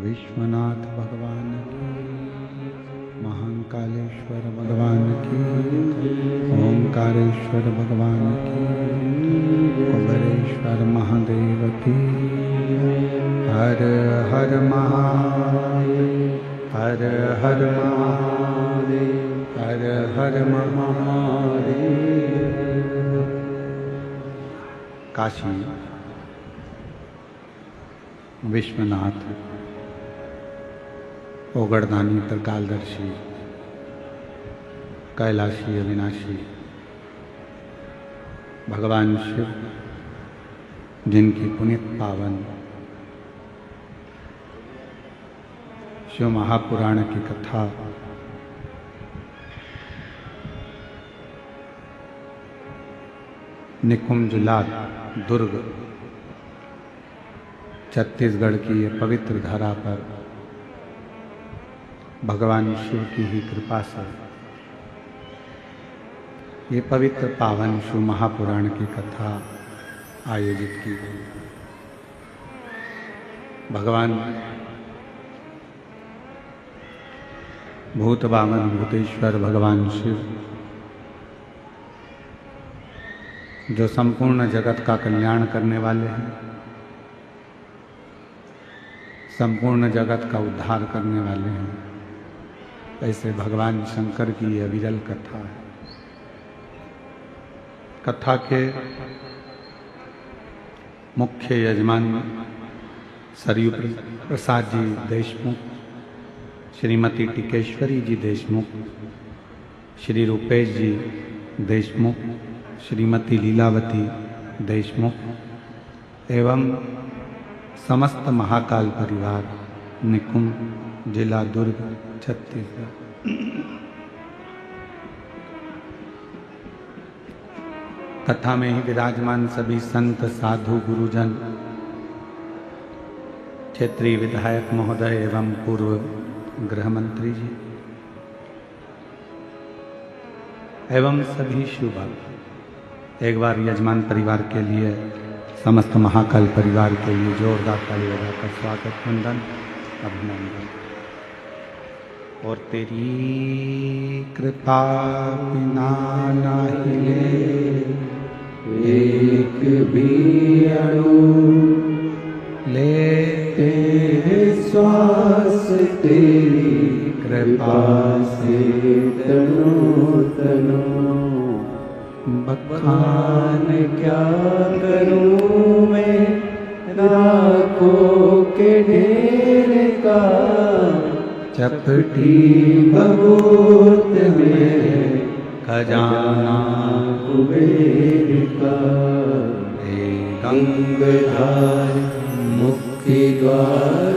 विश्वनाथ भगवान की, महाकालेश्वर भगवान की, ओंकारेश्वर भगवान की, कुबेरेश्वर महादेव की। हर हर महादेव, हर हर महादेव, हर हर महादेव। काशी विश्वनाथ ओगड़दानी त्रिकालदर्शी कैलाशी अविनाशी भगवान शिव, जिनकी पुनीत पावन शिव महापुराण की कथा निकुंज जिला दुर्ग छत्तीसगढ़ की ये पवित्र धरा पर भगवान शिव की ही कृपा से ये पवित्र पावन शिव महापुराण की कथा आयोजित की गई। भगवान भूत वामन भूतेश्वर भगवान शिव, जो संपूर्ण जगत का कल्याण करने वाले हैं, संपूर्ण जगत का उद्धार करने वाले हैं, ऐसे भगवान शंकर की ये अविरल कथा है। कथा के मुख्य यजमान सरयू प्रसाद जी देशमुख, श्रीमती टिकेश्वरी जी देशमुख, श्री रूपेश जी देशमुख, श्रीमती लीलावती देशमुख एवं समस्त महाकाल परिवार, निकुंज जिला दुर्ग छत्तीसगढ़। कथा में ही विराजमान सभी संत साधु गुरुजन, क्षेत्रीय विधायक महोदय एवं पूर्व गृह मंत्री जी एवं सभी शिव भक्त, एक बार यजमान परिवार के लिए, समस्त महाकाल परिवार के लिए जोरदार ताली बजाकर स्वागत, वंदन, अभिनंदन। और तेरी कृपा बिना ना हिले एक भी अणु, लेते श्वास तेरी कृपा से तनो तनो। बखान क्या करूं मैं राखों के ढेर का, चपटी भभूत में खजाना कुबेर का। हे गंगाधर मुक्ति द्वार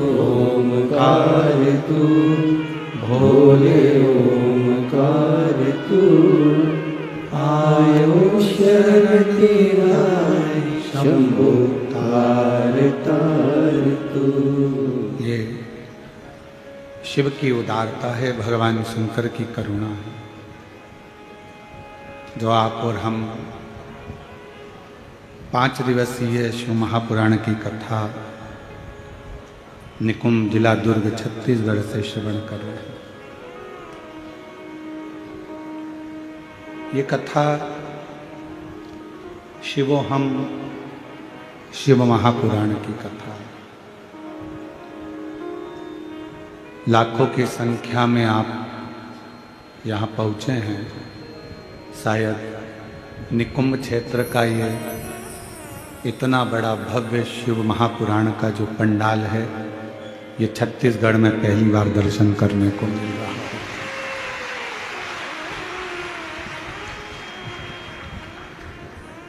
ओमकार तू, भोले ओमकार तू। आयो शरती शंभो तार तार तू। ये शिव की उदारता है, भगवान शंकर की करुणा है, जो आप और हम 5 दिवसीय शिव महापुराण की कथा निकुंज जिला दुर्ग छत्तीसगढ़ से श्रवण कर रहे हैं। ये कथा शिवोहम शिव महापुराण की कथा, लाखों की संख्या में आप यहाँ पहुँचे हैं। शायद निकुंज क्षेत्र का ये इतना बड़ा भव्य शिव महापुराण का जो पंडाल है, ये छत्तीसगढ़ में पहली बार दर्शन करने को मिल रहा है।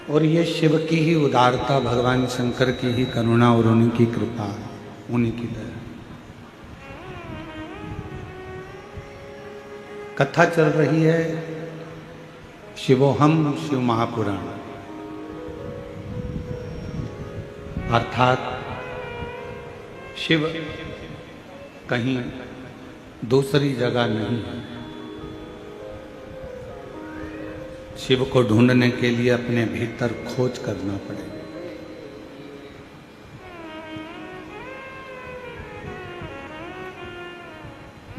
और ये शिव की ही उदारता, भगवान शंकर की ही करुणा और उन्हीं की कृपा, उन्हीं की दया। कथा चल रही है शिवोहम शिव महापुराण, अर्थात शिव कहीं दूसरी जगह नहीं है। शिव को ढूंढने के लिए अपने भीतर खोज करना पड़ेगा।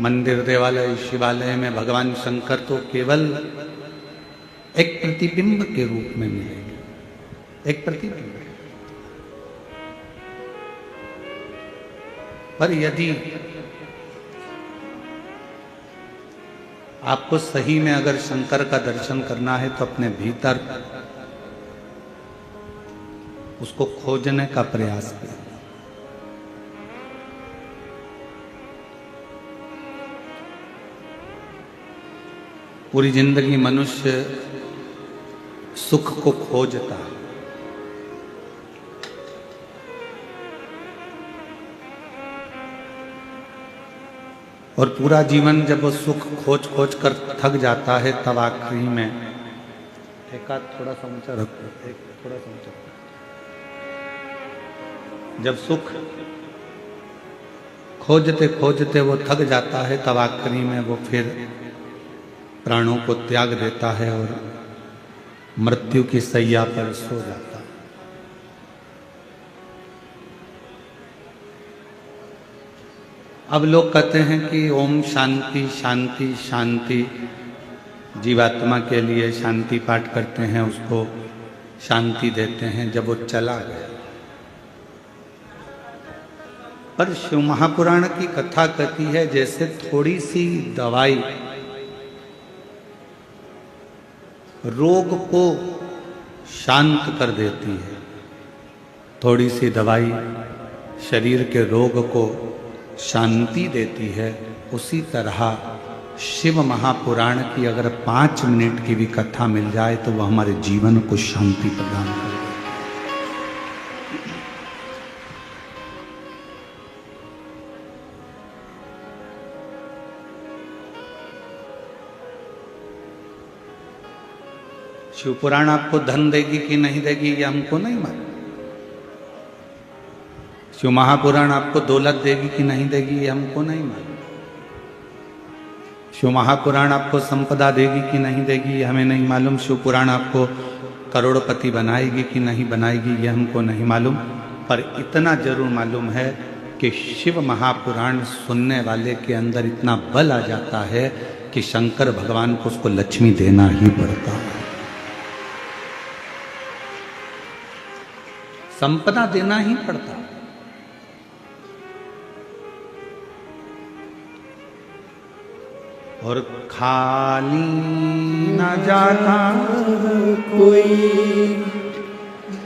मंदिर देवालय शिवालय में भगवान शंकर तो केवल एक प्रतिबिंब के रूप में मिलेंगे, एक प्रतिबिंब। पर यदि आपको सही में अगर शंकर का दर्शन करना है तो अपने भीतर उसको खोजने का प्रयास करें। पूरी जिंदगी मनुष्य सुख को खोजता है, और पूरा जीवन जब वो सुख खोज खोज कर थक जाता है तब आखिरी में एक हाथ थोड़ा सा ऊंचा रखो, एक थोड़ा सा ऊंचा। जब सुख खोजते खोजते वो थक जाता है तब आखिरी में वो फिर प्राणों को त्याग देता है और मृत्यु की सैया पर सो जाता है। अब लोग कहते हैं कि ओम शांति शांति शांति, जीवात्मा के लिए शांति पाठ करते हैं, उसको शांति देते हैं जब वो चला गया। पर शिव महापुराण की कथा कहती है जैसे थोड़ी सी दवाई रोग को शांत कर देती है, थोड़ी सी दवाई शरीर के रोग को शांति देती है, उसी तरह शिव महापुराण की अगर 5 मिनट की भी कथा मिल जाए तो वह हमारे जीवन को शांति प्रदान करे। शिव पुराण आपको धन देगी कि नहीं देगी ये हमको नहीं मालूम। शिव महापुराण आपको दौलत देगी कि नहीं देगी ये हमको नहीं मालूम। शिव महापुराण आपको संपदा देगी कि नहीं देगी ये हमें नहीं मालूम। शिव पुराण आपको करोड़पति बनाएगी कि नहीं बनाएगी ये हमको नहीं मालूम। पर इतना जरूर मालूम है कि शिव महापुराण सुनने वाले के अंदर इतना बल आ जाता है कि शंकर भगवान को उसको लक्ष्मी देना ही पड़ता है, संपदा देना ही पड़ता। और खाली न जाता कोई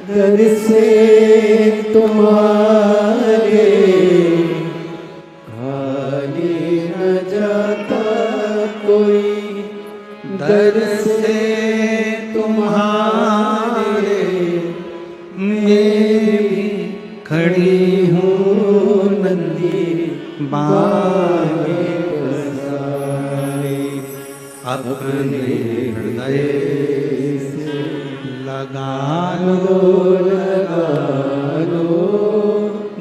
दर से तुम्हारे, खाली न जाता कोई दर से तुम्हारे। मैं भी खड़ी हूँ नंदी बागे अपने हृदय से लगा लो,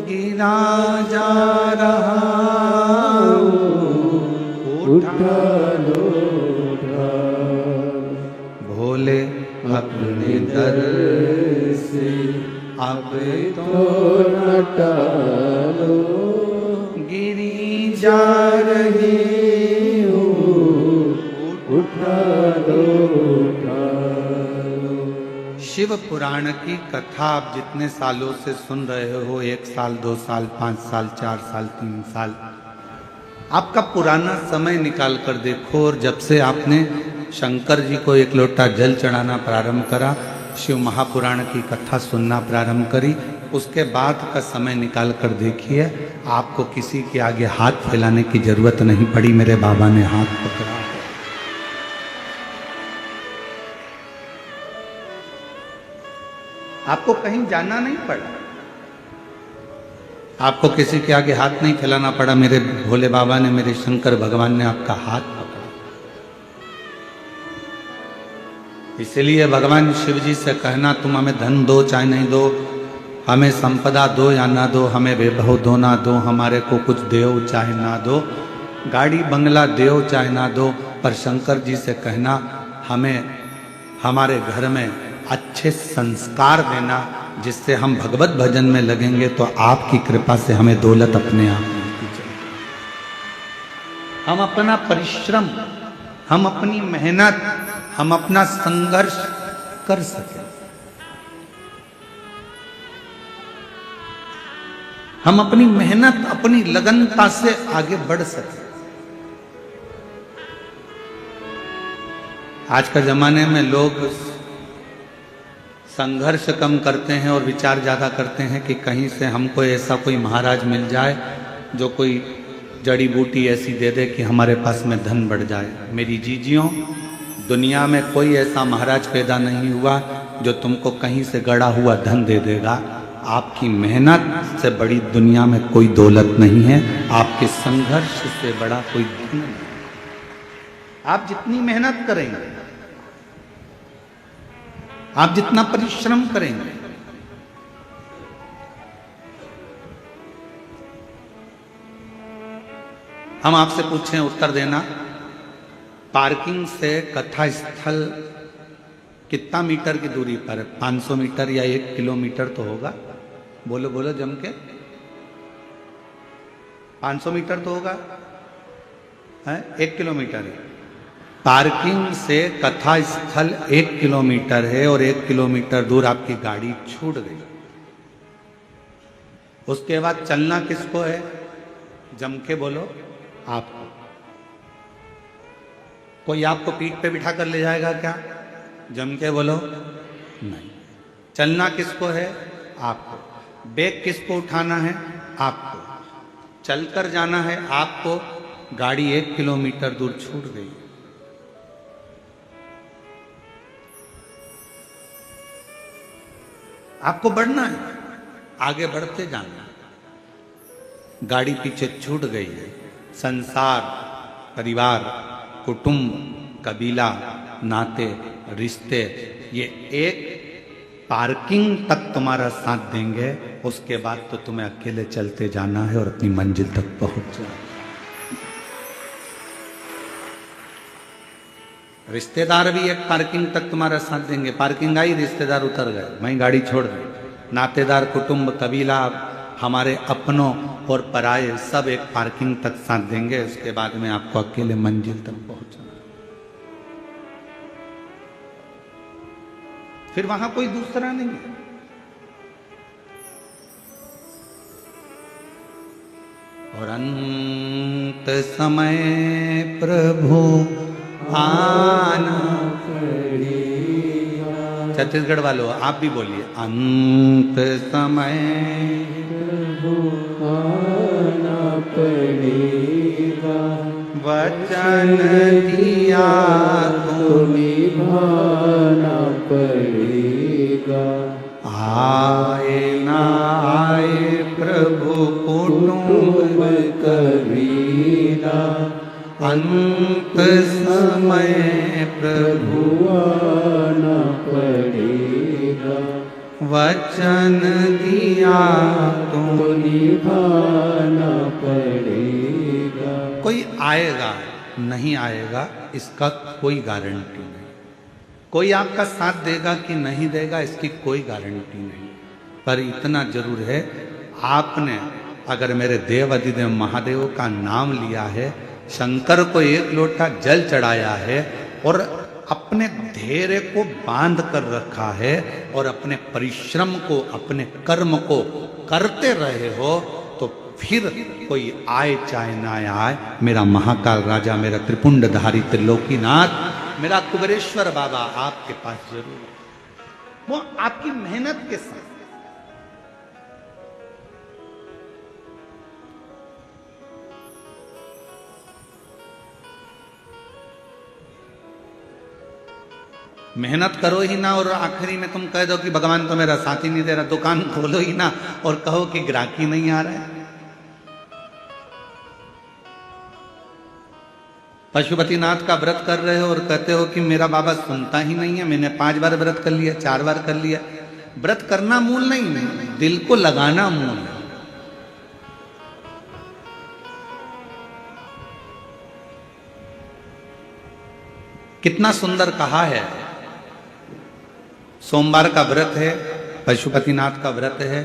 गिरा जा रहा उठा लो, भोले अपने दर से अब तो न टालो, गिरी जा रही शिव पुराण की कथा आप जितने सालों से सुन रहे हो, 1 साल 2 साल 5 साल 4 साल 3 साल, आपका पुराना समय निकाल कर देखो। और जब से आपने शंकर जी को 1 लोटा जल चढ़ाना प्रारंभ करा, शिव महापुराण की कथा सुनना प्रारंभ करी, उसके बाद का समय निकाल कर देखिए, आपको किसी के आगे हाथ फैलाने की जरूरत नहीं पड़ी। मेरे बाबा ने हाथ पकड़ा, आपको कहीं जाना नहीं पड़ा, आपको किसी के आगे हाथ नहीं फैलाना पड़ा। मेरे भोले बाबा ने, मेरे शंकर भगवान ने आपका हाथ पकड़ा। इसलिए भगवान शिव जी से कहना तुम हमें धन दो चाहे नहीं दो, हमें संपदा दो या ना दो, हमें वैभव दो ना दो, हमारे को कुछ दो चाहे ना दो, गाड़ी बंगला दो चाहे ना दो, पर शंकर जी से कहना हमें हमारे घर में अच्छे संस्कार देना, जिससे हम भगवत भजन में लगेंगे तो आपकी कृपा से हमें दौलत अपने आप मिलती चलेगी। हम अपना परिश्रम, हम अपनी मेहनत, हम अपना संघर्ष कर सके, हम अपनी मेहनत, अपनी लगनता से आगे बढ़ सके। आज का जमाने में लोग संघर्ष कम करते हैं और विचार ज्यादा करते हैं कि कहीं से हमको ऐसा कोई महाराज मिल जाए जो कोई जड़ी बूटी ऐसी दे दे कि हमारे पास में धन बढ़ जाए। मेरी जीजियों, दुनिया में कोई ऐसा महाराज पैदा नहीं हुआ जो तुमको कहीं से गड़ा हुआ धन दे देगा। आपकी मेहनत से बड़ी दुनिया में कोई दौलत नहीं है, आपके संघर्ष से बड़ा कोई धन नहीं। आप जितनी मेहनत करेंगे, आप जितना परिश्रम करेंगे, हम आपसे पूछें, उत्तर देना। पार्किंग से कथा स्थल कितना मीटर की दूरी पर है? 500 मीटर या 1 किलोमीटर तो होगा। बोलो बोलो जम के। 500 मीटर तो होगा, है? 1 किलोमीटर है। पार्किंग से कथा स्थल 1 किलोमीटर है और 1 किलोमीटर दूर आपकी गाड़ी छूट गई। उसके बाद चलना किसको है? जम के बोलो, आपको। कोई आपको पीठ पे बिठा कर ले जाएगा क्या? जम के बोलो, नहीं। चलना किसको है? आपको। बैग किसको उठाना है? आपको। चलकर जाना है आपको। गाड़ी 1 किलोमीटर दूर छूट गई। आपको बढ़ना है, आगे बढ़ते जाना। गाड़ी पीछे छूट गई है। संसार, परिवार, कुटुंब, कबीला, नाते, रिश्ते, ये एक पार्किंग तक तुम्हारा साथ देंगे। उसके बाद तो तुम्हें अकेले चलते जाना है और अपनी मंजिल तक पहुंच जाना। रिश्तेदार भी एक पार्किंग तक तुम्हारा साथ देंगे। पार्किंग आई, रिश्तेदार उतर गए, वहीं गाड़ी छोड़ दी। नातेदार, कुटुंब, कबीला, हमारे अपनों और पराये सब एक पार्किंग तक साथ देंगे। उसके बाद में आपको अकेले मंजिल तक पहुंचना। फिर वहां कोई दूसरा नहीं है। और अंत समय प्रभु आना पड़ेगा। छत्तीसगढ़ वालों आप भी बोलिए, अंत समय प्रभु आना पड़ेगा। वचन दिया तो निभाना पड़ेगा। आए ना आए प्रभु कुटुंब कबीला, अंत समय प्रभु आना पड़ेगा। वचन दिया तो निभाना पड़ेगा। कोई आएगा नहीं आएगा इसका कोई गारंटी नहीं। कोई आपका साथ देगा कि नहीं देगा इसकी कोई गारंटी नहीं। पर इतना जरूर है, आपने अगर मेरे देव अधिदेव महादेव का नाम लिया है, शंकर को 1 लोटा जल चढ़ाया है और अपने धैर्य को बांध कर रखा है और अपने परिश्रम को, अपने कर्म को करते रहे हो, तो फिर कोई आए चाहे ना आए, मेरा महाकाल राजा, मेरा त्रिपुंडधारी त्रिलोकीनाथ, मेरा कुबेरेश्वर बाबा आपके पास जरूर है। वो आपकी मेहनत के साथ। मेहनत करो ही ना और आखिरी में तुम कह दो कि भगवान तो मेरा साथ ही नहीं दे रहा। दुकान खोलो ही ना और कहो कि ग्राहकी नहीं आ रहा है। पशुपतिनाथ का व्रत कर रहे हो और कहते हो कि मेरा बाबा सुनता ही नहीं है। मैंने 5 बार व्रत कर लिया, 4 बार कर लिया। व्रत करना मूल नहीं है, दिल को लगाना मूल है। कितना सुंदर कहा है। सोमवार का व्रत है, पशुपतिनाथ का व्रत है,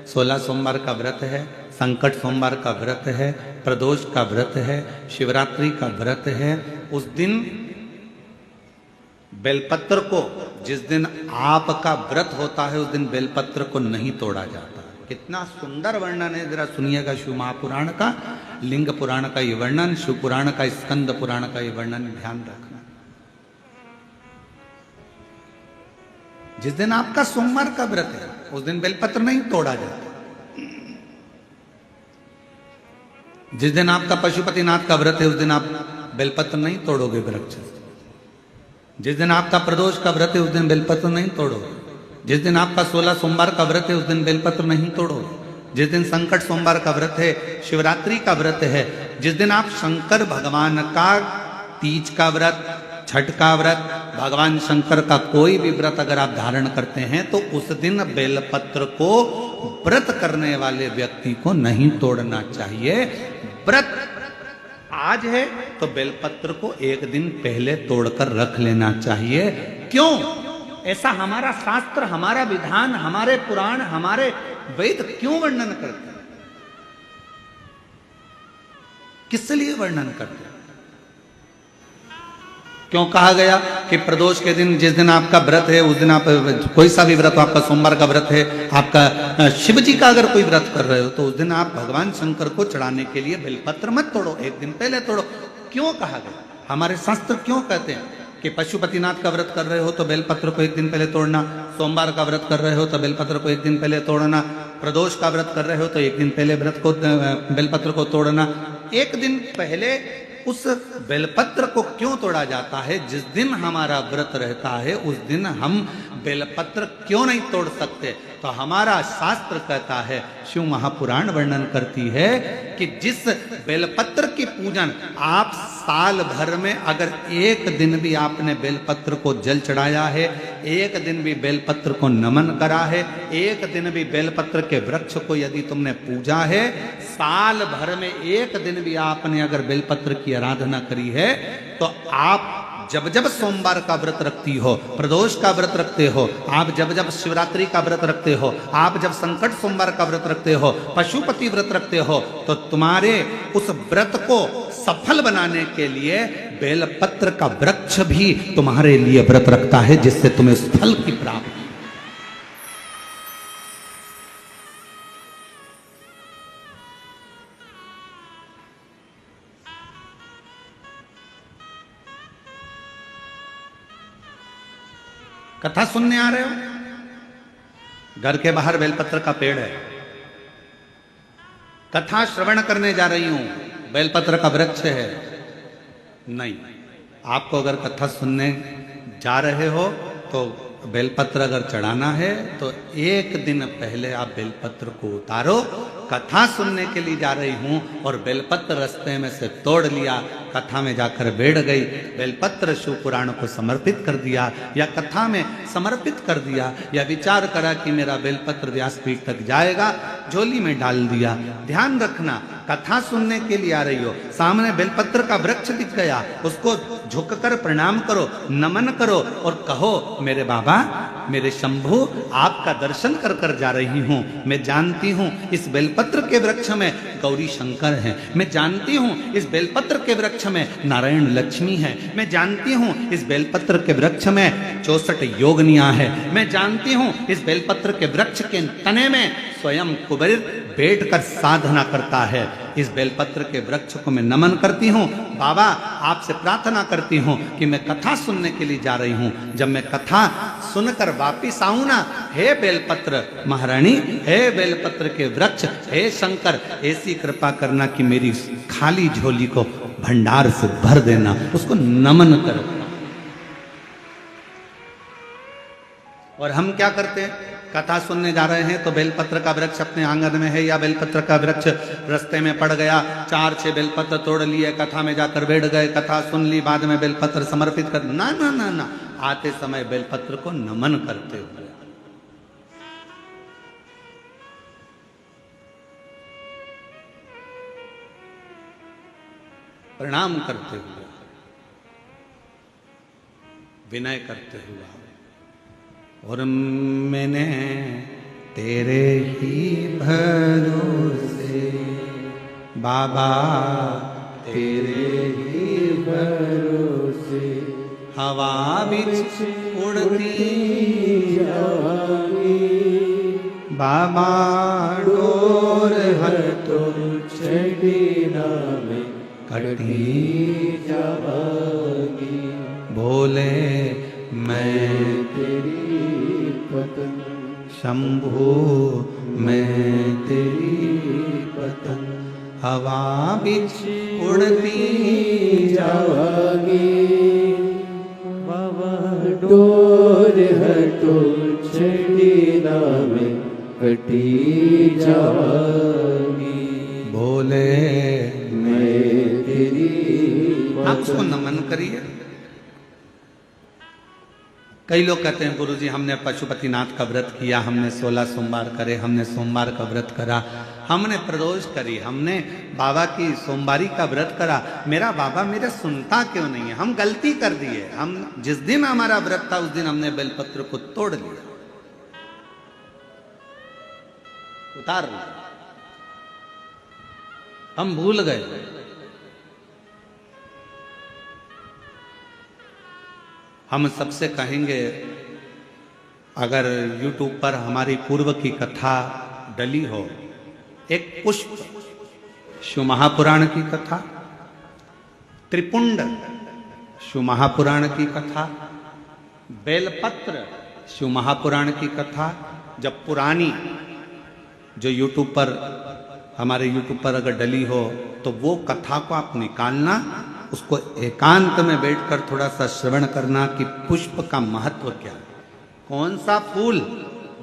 16 सोमवार का व्रत है, संकट सोमवार का व्रत है, प्रदोष का व्रत है, शिवरात्रि का व्रत है, उस दिन बेलपत्र को, जिस दिन आपका व्रत होता है उस दिन बेलपत्र को नहीं तोड़ा जाता। कितना सुंदर वर्णन है, जरा सुनिएगा शिव महापुराण का, लिंग पुराण का ये वर्णन, शिव पुराण का, स्कंद पुराण का ये वर्णन, ध्यान रखना। जिस दिन आपका सोमवार का व्रत है उस दिन बेलपत्र नहीं तोड़ा जाता। जिस दिन आपका पशुपतिनाथ का व्रत है उस दिन आप बेलपत्र नहीं तोड़ोगे वृक्ष से। जिस दिन आपका प्रदोष का व्रत है उस दिन बेलपत्र नहीं तोड़ोगे। जिस दिन आपका 16 सोमवार का व्रत है उस दिन बेलपत्र नहीं तोड़ोगे। जिस दिन संकट सोमवार का व्रत है, शिवरात्रि का व्रत है, जिस दिन आप शंकर भगवान का तीज का व्रत, छठ का व्रत, भगवान शंकर का कोई भी व्रत अगर आप धारण करते हैं तो उस दिन बेलपत्र को व्रत करने वाले व्यक्ति को नहीं तोड़ना चाहिए। व्रत आज है तो बेलपत्र को एक दिन पहले तोड़कर रख लेना चाहिए। क्यों? ऐसा हमारा शास्त्र, हमारा विधान, हमारे पुराण, हमारे वेद क्यों वर्णन करते हैं? किस लिए वर्णन करते हैं? क्यों कहा गया कि प्रदोष के दिन, जिस दिन आपका व्रत है उस दिन आप कोई सा भी व्रत हो, आपका सोमवार का व्रत है, आपका शिव जी का अगर कोई व्रत कर रहे हो तो उस दिन आप भगवान शंकर को चढ़ाने के लिए बेलपत्र मत तोड़ो, एक दिन पहले तोड़ो। क्यों कहा गया? हमारे शास्त्र क्यों कहते हैं कि पशुपतिनाथ का व्रत कर रहे हो तो बेलपत्र को एक दिन पहले तोड़ना, सोमवार का व्रत कर रहे हो तो बेलपत्र को एक दिन पहले तोड़ना, प्रदोष का व्रत कर रहे हो तो एक दिन पहले व्रत को बेलपत्र को तोड़ना। एक दिन पहले उस बेलपत्र को क्यों तोड़ा जाता है? जिस दिन हमारा व्रत रहता है उस दिन हम बेलपत्र क्यों नहीं तोड़ सकते? तो हमारा शास्त्र कहता है, शिव महापुराण वर्णन करती है कि जिस बेलपत्र की पूजन आप साल भर में अगर एक दिन भी आपने बेलपत्र को जल चढ़ाया है, एक दिन भी बेलपत्र को नमन करा है, एक दिन भी बेलपत्र के वृक्ष को यदि तुमने पूजा है, साल भर में एक दिन भी आपने अगर बेलपत्र की आराधना करी है, तो आप जब जब सोमवार का व्रत रखती हो, प्रदोष का व्रत रखते हो, आप जब जब शिवरात्रि का व्रत रखते हो, आप जब संकट सोमवार का व्रत रखते हो, पशुपति व्रत रखते हो, तो तुम्हारे उस व्रत को सफल बनाने के लिए बेलपत्र का वृक्ष भी तुम्हारे लिए व्रत रखता है, जिससे तुम्हें उस फल की प्राप्ति। कथा सुनने आ रहे हो? घर के बाहर बेलपत्र का पेड़ है, कथा श्रवण करने जा रही हूं, बेलपत्र का वृक्ष है। नहीं, आपको अगर कथा सुनने जा रहे हो तो बेलपत्र अगर चढ़ाना है तो एक दिन पहले आप बेलपत्र को उतारो। कथा सुनने के लिए जा रही हूं और बेलपत्र रास्ते में से तोड़ लिया, कथा में जाकर बैठ गई, बेलपत्र शिव पुराण को समर्पित कर दिया या कथा में समर्पित कर दिया, या विचार करा कि मेरा बेलपत्र व्यासपीठ तक जाएगा, झोली में डाल दिया। ध्यान रखना, कथा सुनने के लिए आ रही हो, सामने बेलपत्र का वृक्ष दिख गया, उसको झुककर प्रणाम करो, नमन करो और कहो, मेरे बाबा, मेरे शंभु, आपका दर्शन कर कर जा रही हूं। मैं जानती हूं इस बेलपत्र के वृक्ष में गौरी शंकर हैं, मैं जानती हूं इस बेलपत्र के वृक्ष में नारायण लक्ष्मी है, मैं जानती हूं इस बेलपत्र के वृक्ष में 64 योगनियां है, मैं जानती हूं इस बेलपत्र के वृक्ष के तने में स्वयं कुबेर बैठकर साधना करता है। इस बेलपत्र के वृक्ष को मैं नमन करती हूँ। बाबा, आपसे प्रार्थना करती हूँ कि मैं कथा सुनने के लिए जा रही हूँ, जब मैं कथा सुनकर वापिस आऊं ना, हे बेलपत्र महारानी, हे बेलपत्र के वृक्ष, हे शंकर, ऐसी कृपा करना कि मेरी खाली झोली को भंडार से भर देना, उसको नमन करो। और हम क्या करते हैं? कथा सुनने जा रहे हैं तो बेलपत्र का वृक्ष अपने आंगन में है या बेलपत्र का वृक्ष रास्ते में पड़ गया, 4-6 बेलपत्र तोड़ लिए, कथा में जाकर बैठ गए, कथा सुन ली, बाद में बेलपत्र समर्पित कर, ना ना ना ना, आते समय बेलपत्र को नमन करते हुए, प्रणाम करते हुए, विनय करते हुए। और मैंने तेरे ही भरोसे बाबा, तेरे ही भरोसे हवा बिच उड़ती जावांगी, बाबा डोर हर तो छड़ी नामे कटी जावांगी। बोले मैं तेरी पतंग, शंभू, मैं तेरी पतंग हवा बिच उड़ती जावांगी। बाबा डोर हटो छड़ी नामे कटी जावांगी। बोले मैं तेरी आप उसको नमन करिए। कई लोग कहते हैं गुरुजी हमने पशुपतिनाथ का व्रत किया, हमने 16 सोमवार करे, हमने सोमवार का व्रत करा, हमने प्रदोष करी, हमने बाबा की सोमवारी का व्रत करा, मेरा बाबा मेरे सुनता क्यों नहीं है? हम गलती कर दिए। हम जिस दिन हमारा व्रत था उस दिन हमने बेलपत्र को तोड़ लिया, उतार लिया, हम भूल गए। हम सबसे कहेंगे अगर YouTube पर हमारी पूर्व की कथा डली हो, एक पुष्प शिव महापुराण की कथा, त्रिपुंड शिव महापुराण की कथा, बेलपत्र शिव महापुराण की कथा, जब पुरानी जो YouTube पर हमारे YouTube पर अगर डली हो तो वो कथा को आप निकालना, उसको एकांत में बैठकर थोड़ा सा श्रवण करना कि पुष्प का महत्व क्या है। कौन सा फूल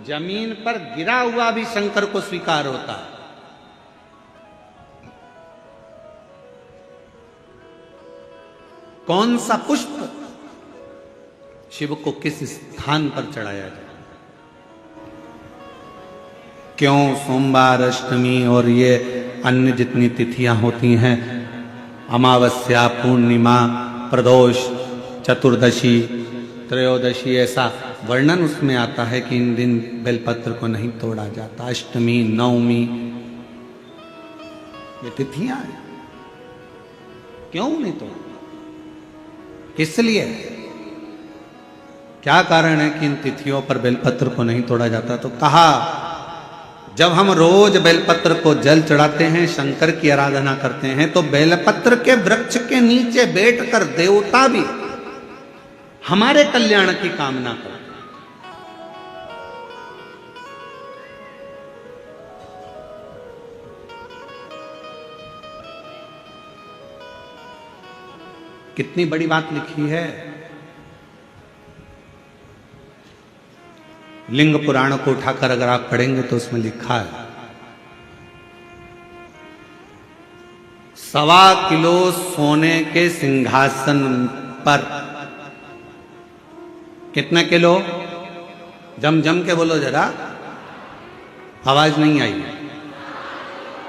जमीन पर गिरा हुआ भी शंकर को स्वीकार होता है। कौन सा पुष्प शिव को किस स्थान पर चढ़ाया जाए। क्यों सोमवार, अष्टमी और ये अन्य जितनी तिथियां होती हैं, अमावस्या, पूर्णिमा, प्रदोष, चतुर्दशी, त्रयोदशी, ऐसा वर्णन उसमें आता है कि इन दिन बेलपत्र को नहीं तोड़ा जाता। अष्टमी, नवमी, ये तिथियां हैं, क्यों नहीं तोड़ा? किस लिए? क्या कारण है कि इन तिथियों पर बेलपत्र को नहीं तोड़ा जाता? तो कहा जब हम रोज बेलपत्र को जल चढ़ाते हैं, शंकर की आराधना करते हैं, तो बेलपत्र के वृक्ष के नीचे बैठकर देवता भी हमारे कल्याण की कामना करते हैं। कितनी बड़ी बात लिखी है। लिंग पुराण को उठाकर अगर आप पढ़ेंगे तो उसमें लिखा है 1.25 किलो सोने के सिंहासन पर, कितने किलो? जम जम के बोलो जरा, आवाज नहीं आई।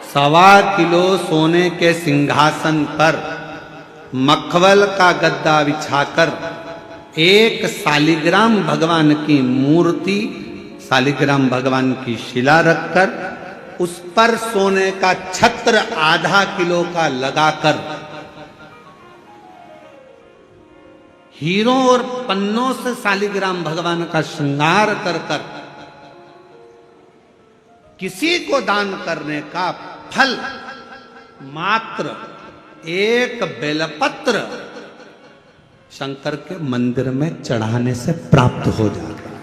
1.25 किलो सोने के सिंहासन पर मखमल का गद्दा बिछाकर एक शालिग्राम भगवान की मूर्ति, शालिग्राम भगवान की शिला रखकर उस पर सोने का छत्र 0.5 किलो का लगाकर हीरों और पन्नों से शालिग्राम भगवान का श्रृंगार कर कर किसी को दान करने का फल मात्र एक बेलपत्र शंकर के मंदिर में चढ़ाने से प्राप्त हो जाता है।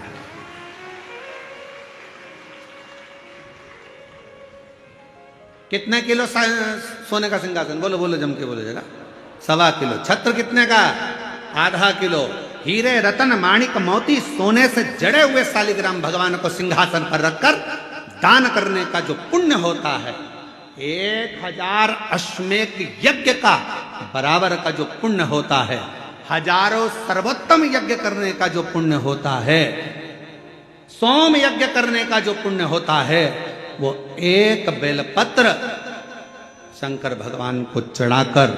कितने किलो सोने का सिंहासन? बोलो बोलो जम के बोलो जरा। 1.25 किलो। छत्र कितने का? 0.5 किलो। हीरे, रतन, माणिक, मोती, सोने से जड़े हुए शालिग्राम भगवान को सिंहासन पर रखकर दान करने का जो पुण्य होता है, 1000 अश्वमेध यज्ञ का बराबर का जो पुण्य होता है, हजारों सर्वोत्तम यज्ञ करने का जो पुण्य होता है, सोम यज्ञ करने का जो पुण्य होता है, वो एक बेलपत्र शंकर भगवान को चढ़ाकर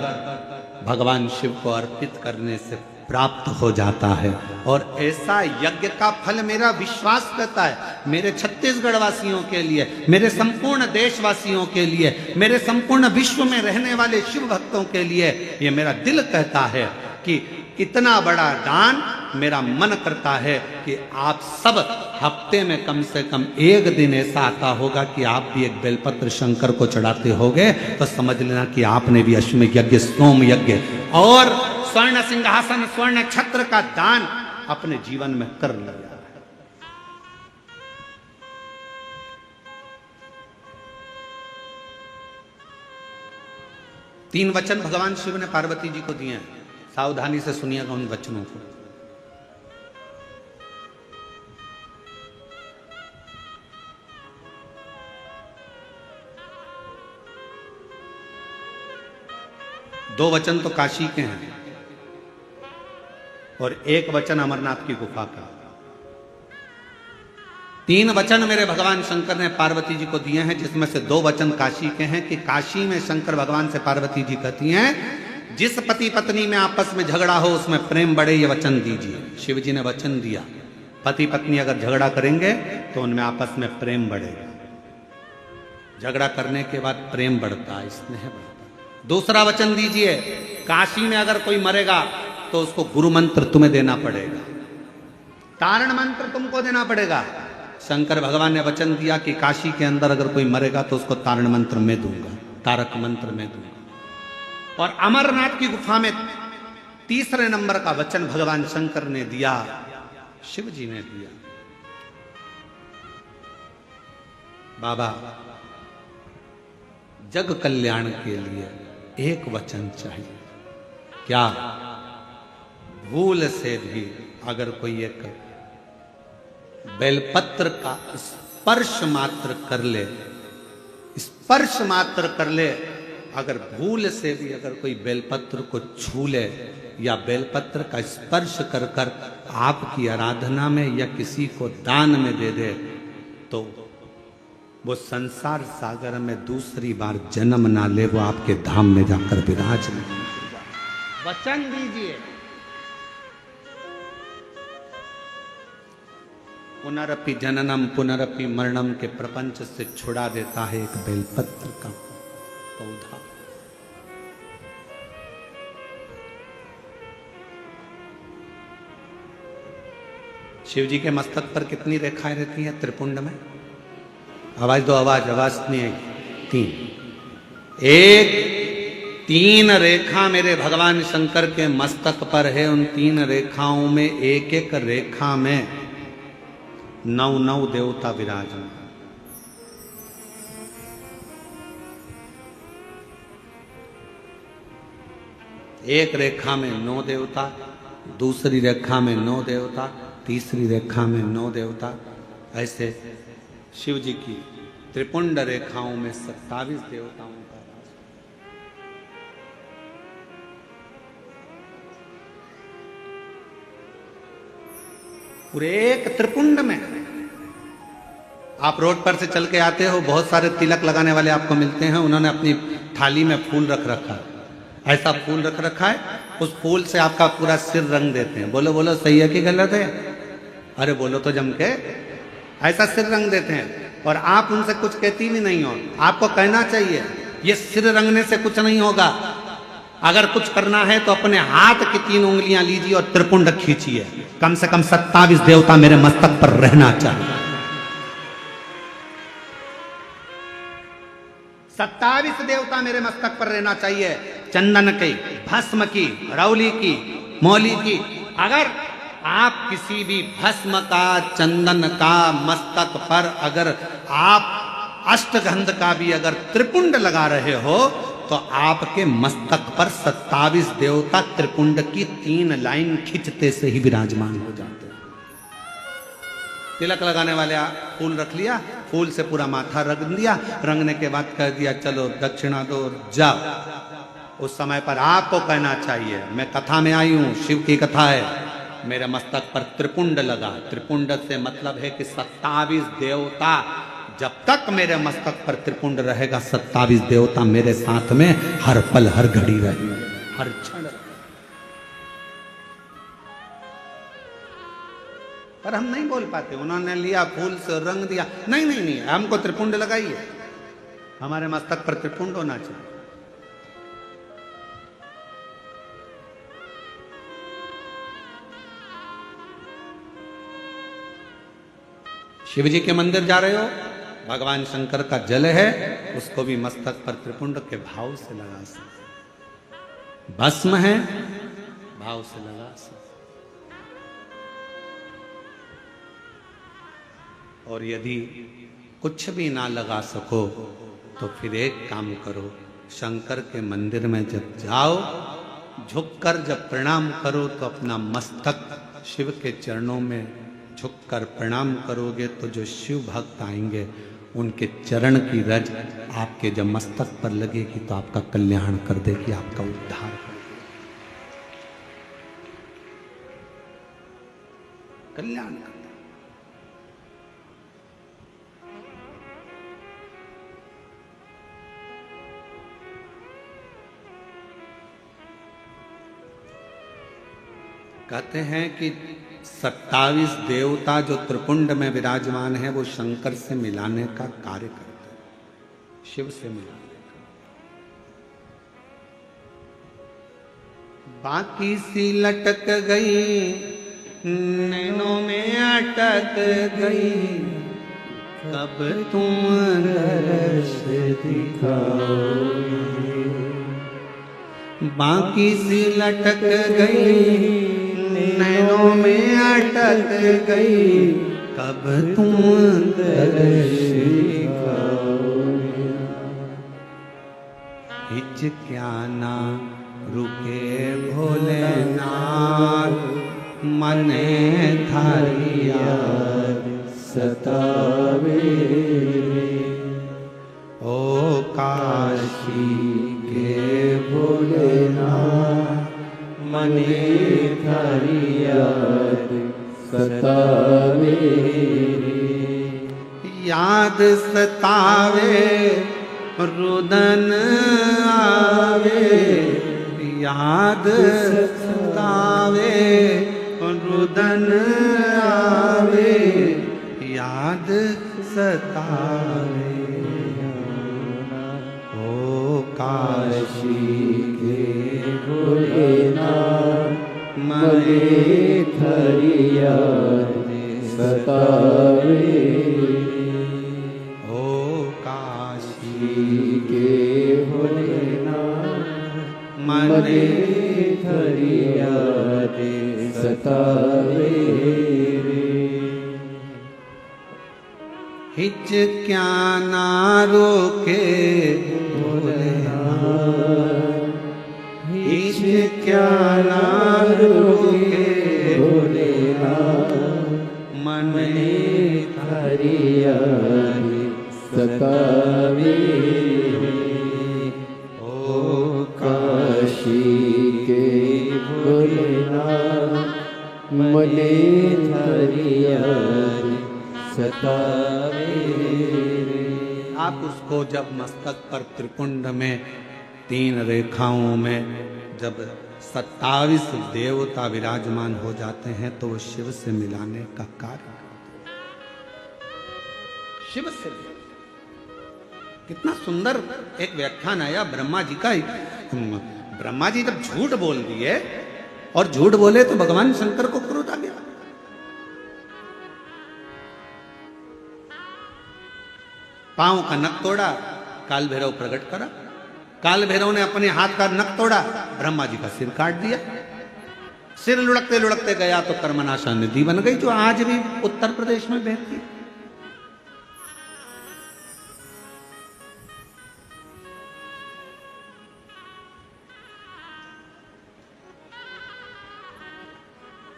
भगवान शिव को अर्पित करने से प्राप्त हो जाता है। और ऐसा यज्ञ का फल मेरा विश्वास करता है, मेरे छत्तीसगढ़ वासियों के लिए, मेरे संपूर्ण देशवासियों के लिए, मेरे संपूर्ण विश्व में रहने वाले शिव भक्तों के लिए, ये मेरा दिल कहता है कि इतना बड़ा दान मेरा मन करता है कि आप सब हफ्ते में कम से कम एक दिन ऐसा आता होगा कि आप भी एक बेलपत्र शंकर को चढ़ाते होगे, तो समझ लेना कि आपने भी अश्वमेध यज्ञ, सोम यज्ञ और स्वर्ण सिंहासन, स्वर्ण छत्र का दान अपने जीवन में कर लिया। 3 वचन भगवान शिव ने पार्वती जी को दिए हैं, सावधानी से सुनिएगा उन वचनों को। दो वचन तो काशी के हैं और एक वचन अमरनाथ की गुफा का। 3 वचन मेरे भगवान शंकर ने पार्वती जी को दिए हैं, जिसमें से 2 वचन काशी के हैं कि काशी में शंकर भगवान से पार्वती जी कहती हैं, जिस पति पत्नी में आपस में झगड़ा हो उसमें प्रेम बढ़े, ये वचन दीजिए। शिव जी ने वचन दिया, पति पत्नी अगर झगड़ा करेंगे तो उनमें आपस में प्रेम बढ़ेगा। झगड़ा करने के बाद प्रेम बढ़ता है, स्नेह बढ़ता है। दूसरा वचन दीजिए, काशी में अगर कोई मरेगा तो उसको गुरु मंत्र तुम्हें देना पड़ेगा, तारण मंत्र तुमको देना पड़ेगा। शंकर भगवान ने वचन दिया कि काशी के अंदर अगर कोई मरेगा तो उसको तारण मंत्र मैं दूंगा, तारक मंत्र मैं दूंगा। और अमरनाथ की गुफा में तीसरे नंबर का वचन भगवान शंकर ने दिया, शिव जी ने दिया, बाबा जग कल्याण के लिए एक वचन चाहिए। क्या? भूल से भी अगर कोई एक बेलपत्र का स्पर्श मात्र कर ले, स्पर्श मात्र कर ले, अगर भूल से भी अगर कोई बेलपत्र को छू ले या बेलपत्र का स्पर्श कर कर आपकी आराधना में या किसी को दान में दे दे, तो वो संसार सागर में दूसरी बार जन्म ना ले, वो आपके धाम में जाकर विराज नहीं। वचन दीजिए। पुनरपि जननम पुनरपि मरणम के प्रपंच से छुड़ा देता है एक बेलपत्र का पौधा। शिव जी के मस्तक पर कितनी रेखाएं रहती हैं त्रिपुंड में? आवाज दो, आवाज नहीं आई। 3 रेखा मेरे भगवान शंकर के मस्तक पर है। उन 3 रेखाओं में एक एक रेखा में 9 देवता विराजमान। एक रेखा में 9 देवता, दूसरी रेखा में 9 देवता, तीसरी रेखा में 9 देवता। ऐसे शिव जी की त्रिपुंड रेखाओं में 27 देवताओं का वास। पूरे एक त्रिपुंड में आप रोड पर से चल के आते हो, बहुत सारे तिलक लगाने वाले आपको मिलते हैं, उन्होंने अपनी थाली में फूल रख रखा है। ऐसा फूल रख रखा है, उस फूल से आपका पूरा सिर रंग देते हैं। बोलो बोलो, सही है कि गलत है? अरे बोलो तो जम के। ऐसा सिर रंग देते हैं और आप उनसे कुछ कहती भी नहीं हो। आपको कहना चाहिए ये सिर रंगने से कुछ नहीं होगा, अगर कुछ करना है तो अपने हाथ की 3 उंगलियां लीजिए और त्रिपुंड खींचिए। कम से कम 27 देवता मेरे मस्तक पर रहना चाहिए। 27 देवता मेरे मस्तक पर रहना चाहिए। चंदन की, भस्म की, रौली की, मौली की। अगर आप किसी भी भस्म का, चंदन का मस्तक पर अगर आप अष्टगंध का भी अगर त्रिपुंड लगा रहे हो तो आपके मस्तक पर 27 देवता त्रिपुंड की 3 लाइन खींचते से ही विराजमान हो जाते हैं। तिलक लगाने वाले फूल रख लिया, फूल से पूरा माथा रंग दिया, रंगने के बाद कह दिया चलो दक्षिणा दो जाओ। उस समय पर आपको कहना चाहिए, मैं कथा में आई हूं, शिव की कथा है, मेरे मस्तक पर त्रिपुंड लगा। त्रिपुंड से मतलब है कि 27 देवता, जब तक मेरे मस्तक पर त्रिपुंड रहेगा 27 देवता मेरे साथ में हर पल हर घड़ी रहेंगे, हर क्षण। पर हम नहीं बोल पाते। उन्होंने लिया फूल से रंग दिया, नहीं नहीं नहीं, हमको त्रिपुंड लगाइए, हमारे मस्तक पर त्रिपुंड होना चाहिए। शिव जी के मंदिर जा रहे हो, भगवान शंकर का जल है, उसको भी मस्तक पर त्रिपुंड के भाव से लगा सकते। भस्म है, भाव से लगा सकते। और यदि कुछ भी ना लगा सको तो फिर एक काम करो, शंकर के मंदिर में जब जाओ, झुककर जब प्रणाम करो तो अपना मस्तक शिव के चरणों में झुककर प्रणाम करोगे तो जो शिव भक्त आएंगे उनके चरण की रज आपके जब मस्तक पर लगेगी तो आपका कल्याण कर देगी, आपका उद्धार कर देगी, कल्याण कर देगी। कहते हैं कि 27 देवता जो त्रिपुंड में विराजमान है वो शंकर से मिलाने का कार्य करते हैं, शिव से मिलाने का। बाकी सी लटक गई, नैनों में अटक गई, कब तुम दर्श दिखाओगे। बाकी सी लटक गई, नैनों में अटक गई, कब तुम दर्श दिखाओगे। हिचक्याना रुके भोलेनाथ, मने थारी याद सतावे। ओ काशी के भोलेनाथ, मने थारी याद सतावे। याद सतावे, रुदन आवे, याद सतावे, रुदन आवे, याद सतावे। ओ काशी के भोलेनाथ, मने थारी याद सतावे। ओ काशी के भोलेनाथ, मने थारी याद सतावे। हिचक्याना रोके भोलेनाथ, हिचक्याना रोके भोलेनाथ, मने थारी याद सतावे। ओ काशी के भोलेनाथ, मने थारी याद सतावे। आप उसको जब मस्तक पर त्रिपुंड में 3 रेखाओं में जब 27 देवता विराजमान हो जाते हैं तो वो शिव से मिलाने का कार्य करते हैं। शिव से कितना सुंदर एक व्याख्यान आया ब्रह्मा जी का। ब्रह्मा जी जब झूठ बोल दिए और झूठ बोले तो भगवान शंकर को क्रोध आ गया। पांव का नख तोड़ा, काल भैरव प्रकट करा, काल भैरव ने अपने हाथ का नख तोड़ा, ब्रह्मा जी का सिर काट दिया। सिर लुढ़कते लुढ़कते गया तो कर्मनाशा नदी बन गई जो आज भी उत्तर प्रदेश में बहती है।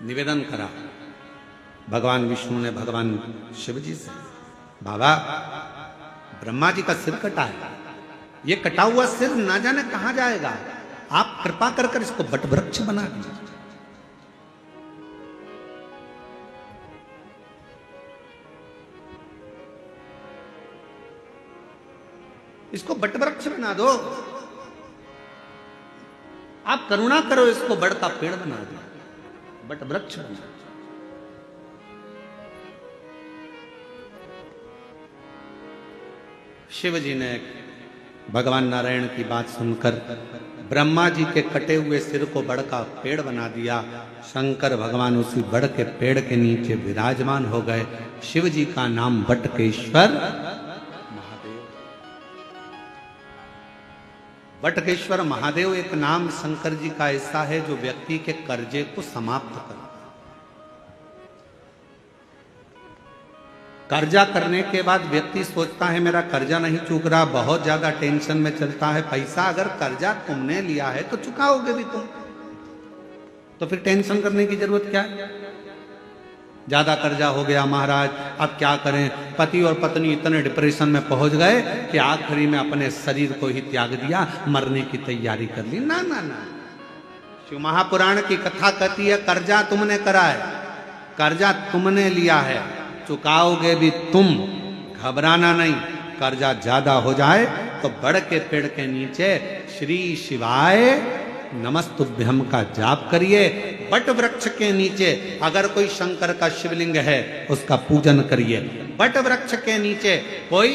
निवेदन करा भगवान विष्णु ने भगवान शिव जी से, बाबा ब्रह्मा जी का सिर कटा है, ये कटा हुआ सिर ना जाने कहां जाएगा, आप कृपा कर कर इसको बट वृक्ष बना दीजिए। इसको बट वृक्ष बना दो, आप करुणा करो, इसको बड़ का पेड़ बना दो, बट वृक्ष बना। शिव जी ने भगवान नारायण की बात सुनकर ब्रह्मा जी के कटे हुए सिर को बड़ का पेड़ बना दिया। शंकर भगवान उसी बड़ के पेड़ के नीचे विराजमान हो गए। शिव जी का नाम बटकेश्वर महादेव। बटकेश्वर महादेव एक नाम शंकर जी का ऐसा है जो व्यक्ति के कर्जे को समाप्त कर। कर्जा करने के बाद व्यक्ति सोचता है मेरा कर्जा नहीं चूक रहा, बहुत ज्यादा टेंशन में चलता है। पैसा अगर कर्जा तुमने लिया है तो चुकाओगे भी तुम, तो फिर टेंशन करने की जरूरत क्या है। ज्यादा कर्जा हो गया महाराज, अब क्या करें। पति और पत्नी इतने डिप्रेशन में पहुंच गए कि आखिरी में अपने शरीर को ही त्याग दिया, मरने की तैयारी कर ली। ना ना ना, शिव महापुराण की कथा कहती है कर्जा तुमने करा है, कर्जा तुमने लिया है, चुकाओगे भी तुम, घबराना नहीं। कर्जा ज्यादा हो जाए तो बड़ के पेड़ के नीचे श्री शिवाय नमस्तुभ्यम का जाप करिए। बट वृक्ष के नीचे अगर कोई शंकर का शिवलिंग है उसका पूजन करिए। बट वृक्ष के नीचे कोई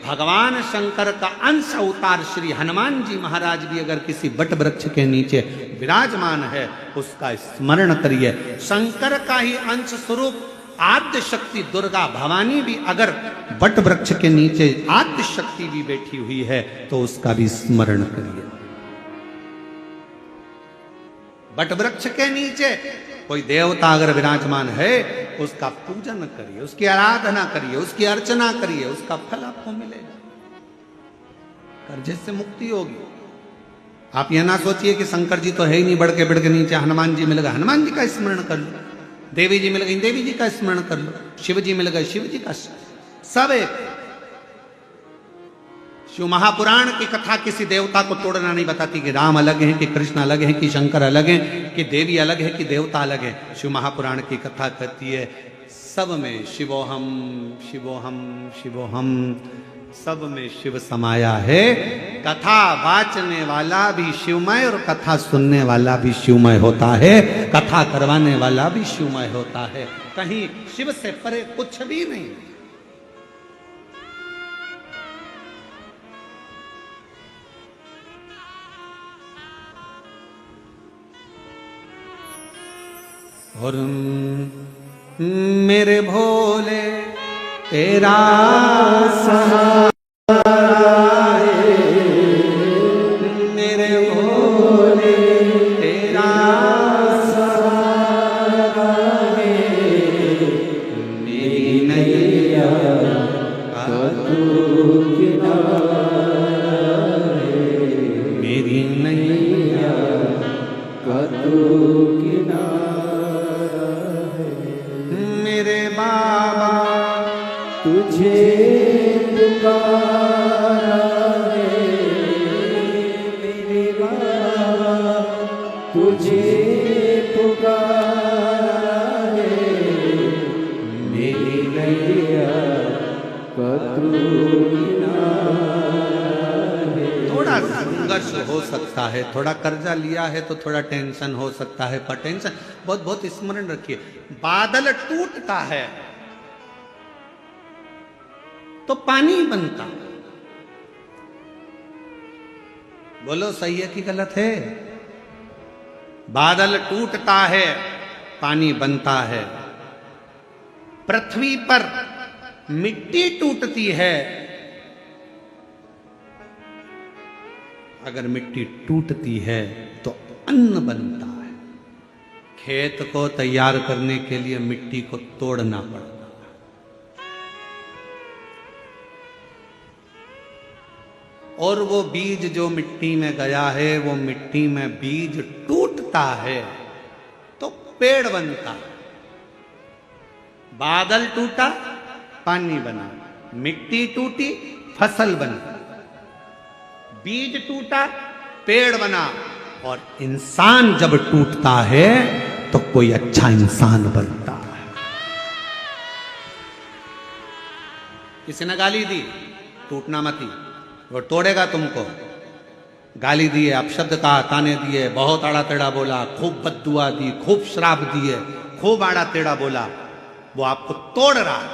भगवान शंकर का अंश अवतार श्री हनुमान जी महाराज भी अगर किसी बट वृक्ष के नीचे विराजमान है उसका स्मरण करिए। शंकर का ही अंश स्वरूप आद्य शक्ति दुर्गा भवानी भी अगर बट वृक्ष के नीचे आद्य शक्ति भी बैठी हुई है तो उसका भी स्मरण करिए। बट वृक्ष के नीचे कोई देवता अगर विराजमान है उसका पूजन करिए, उसकी आराधना करिए, उसकी अर्चना करिए, उसका फल आपको मिलेगा, कर्जे से मुक्ति होगी। आप यह ना सोचिए कि शंकर जी तो है ही नहीं, बड़ के पेड़ के नीचे हनुमान जी मिल गए, हनुमान जी का स्मरण कर लो। देवी जी मिल गई, देवी जी का स्मरण कर लो। शिव जी मिल गए, शिव जी का। सब एक। शिव महापुराण की कथा किसी देवता को तोड़ना नहीं बताती कि राम अलग है, कि कृष्ण अलग है, कि शंकर अलग है, कि देवी अलग है, कि देवता अलग है। शिव महापुराण की कथा कहती है सब में शिवोहम शिवोहम शिवोहम, सब में शिव समाया है। कथा वाचने वाला भी शिवमय और कथा सुनने वाला भी शिवमय होता है, कथा करवाने वाला भी शिवमय होता है। कहीं शिव से परे कुछ भी नहीं। और मेरे भोले तेरा सहारा है, मेरे भोले तेरा सहारा है, मेरी नैया का तू किनारा है, मेरी नैया का तू किनारा है। मेरे बाबा तुझे पुकारा है, मेरे बाबा तुझे पुकारा है, मेरी नैया का तू किनारा है। थोड़ा संघर्ष हो सकता है, थोड़ा कर्जा लिया है तो थोड़ा टेंशन हो सकता है, पर टेंशन बहुत बहुत स्मरण रखिए। बादल टूटता है तो पानी बनता। बोलो सही है कि गलत है? बादल टूटता है पानी बनता है। पृथ्वी पर मिट्टी टूटती है, अगर मिट्टी टूटती है तो अन्न बनता है। खेत को तैयार करने के लिए मिट्टी को तोड़ना पड़ता है। और वो बीज जो मिट्टी में गया है, वो मिट्टी में बीज टूटता है तो पेड़ बनता है। बादल टूटा पानी बना, मिट्टी टूटी फसल बनी, बीज टूटा पेड़ बना। और इंसान जब टूटता है तो कोई अच्छा इंसान बनता है। किसी ने गाली दी, टूटना मती, वो तोड़ेगा तुमको। गाली दिए, अपशब्द कहा, ताने दिए, बहुत आड़ा टेढ़ा बोला, खूब बद्दुआ दी, खूब श्राप दिए, खूब आड़ा टेढ़ा बोला, वो आपको तोड़ रहा है।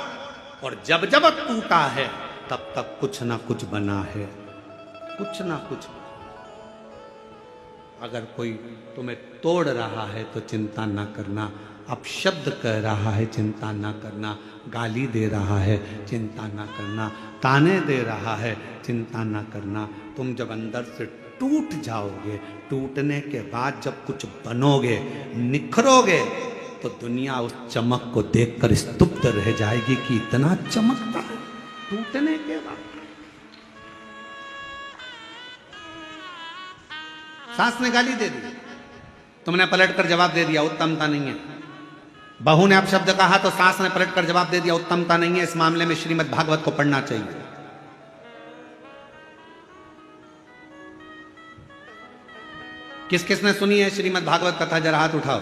और जब जब टूटा है तब तक कुछ ना कुछ बना है, कुछ ना कुछ। अगर कोई तुम्हें तोड़ रहा है तो चिंता ना करना, अपशब्द कह रहा है चिंता ना करना, गाली दे रहा है चिंता ना करना, ताने दे रहा है चिंता ना करना। तुम जब अंदर से टूट जाओगे, टूटने के बाद जब कुछ बनोगे, निखरोगे, तो दुनिया उस चमक को देखकर स्तुप्त रह जाएगी कि इतना चमकता है टूटने के बाद। सास ने गाली दे दी, तुमने पलटकर जवाब दे दिया, उत्तमता नहीं है। बहू ने अपशब्द कहा तो सास ने पलटकर जवाब दे दिया, उत्तमता नहीं है। इस मामले में श्रीमद् भागवत को पढ़ना चाहिए। किस किसने सुनी है श्रीमद् भागवत कथा? जरा हाथ उठाओ।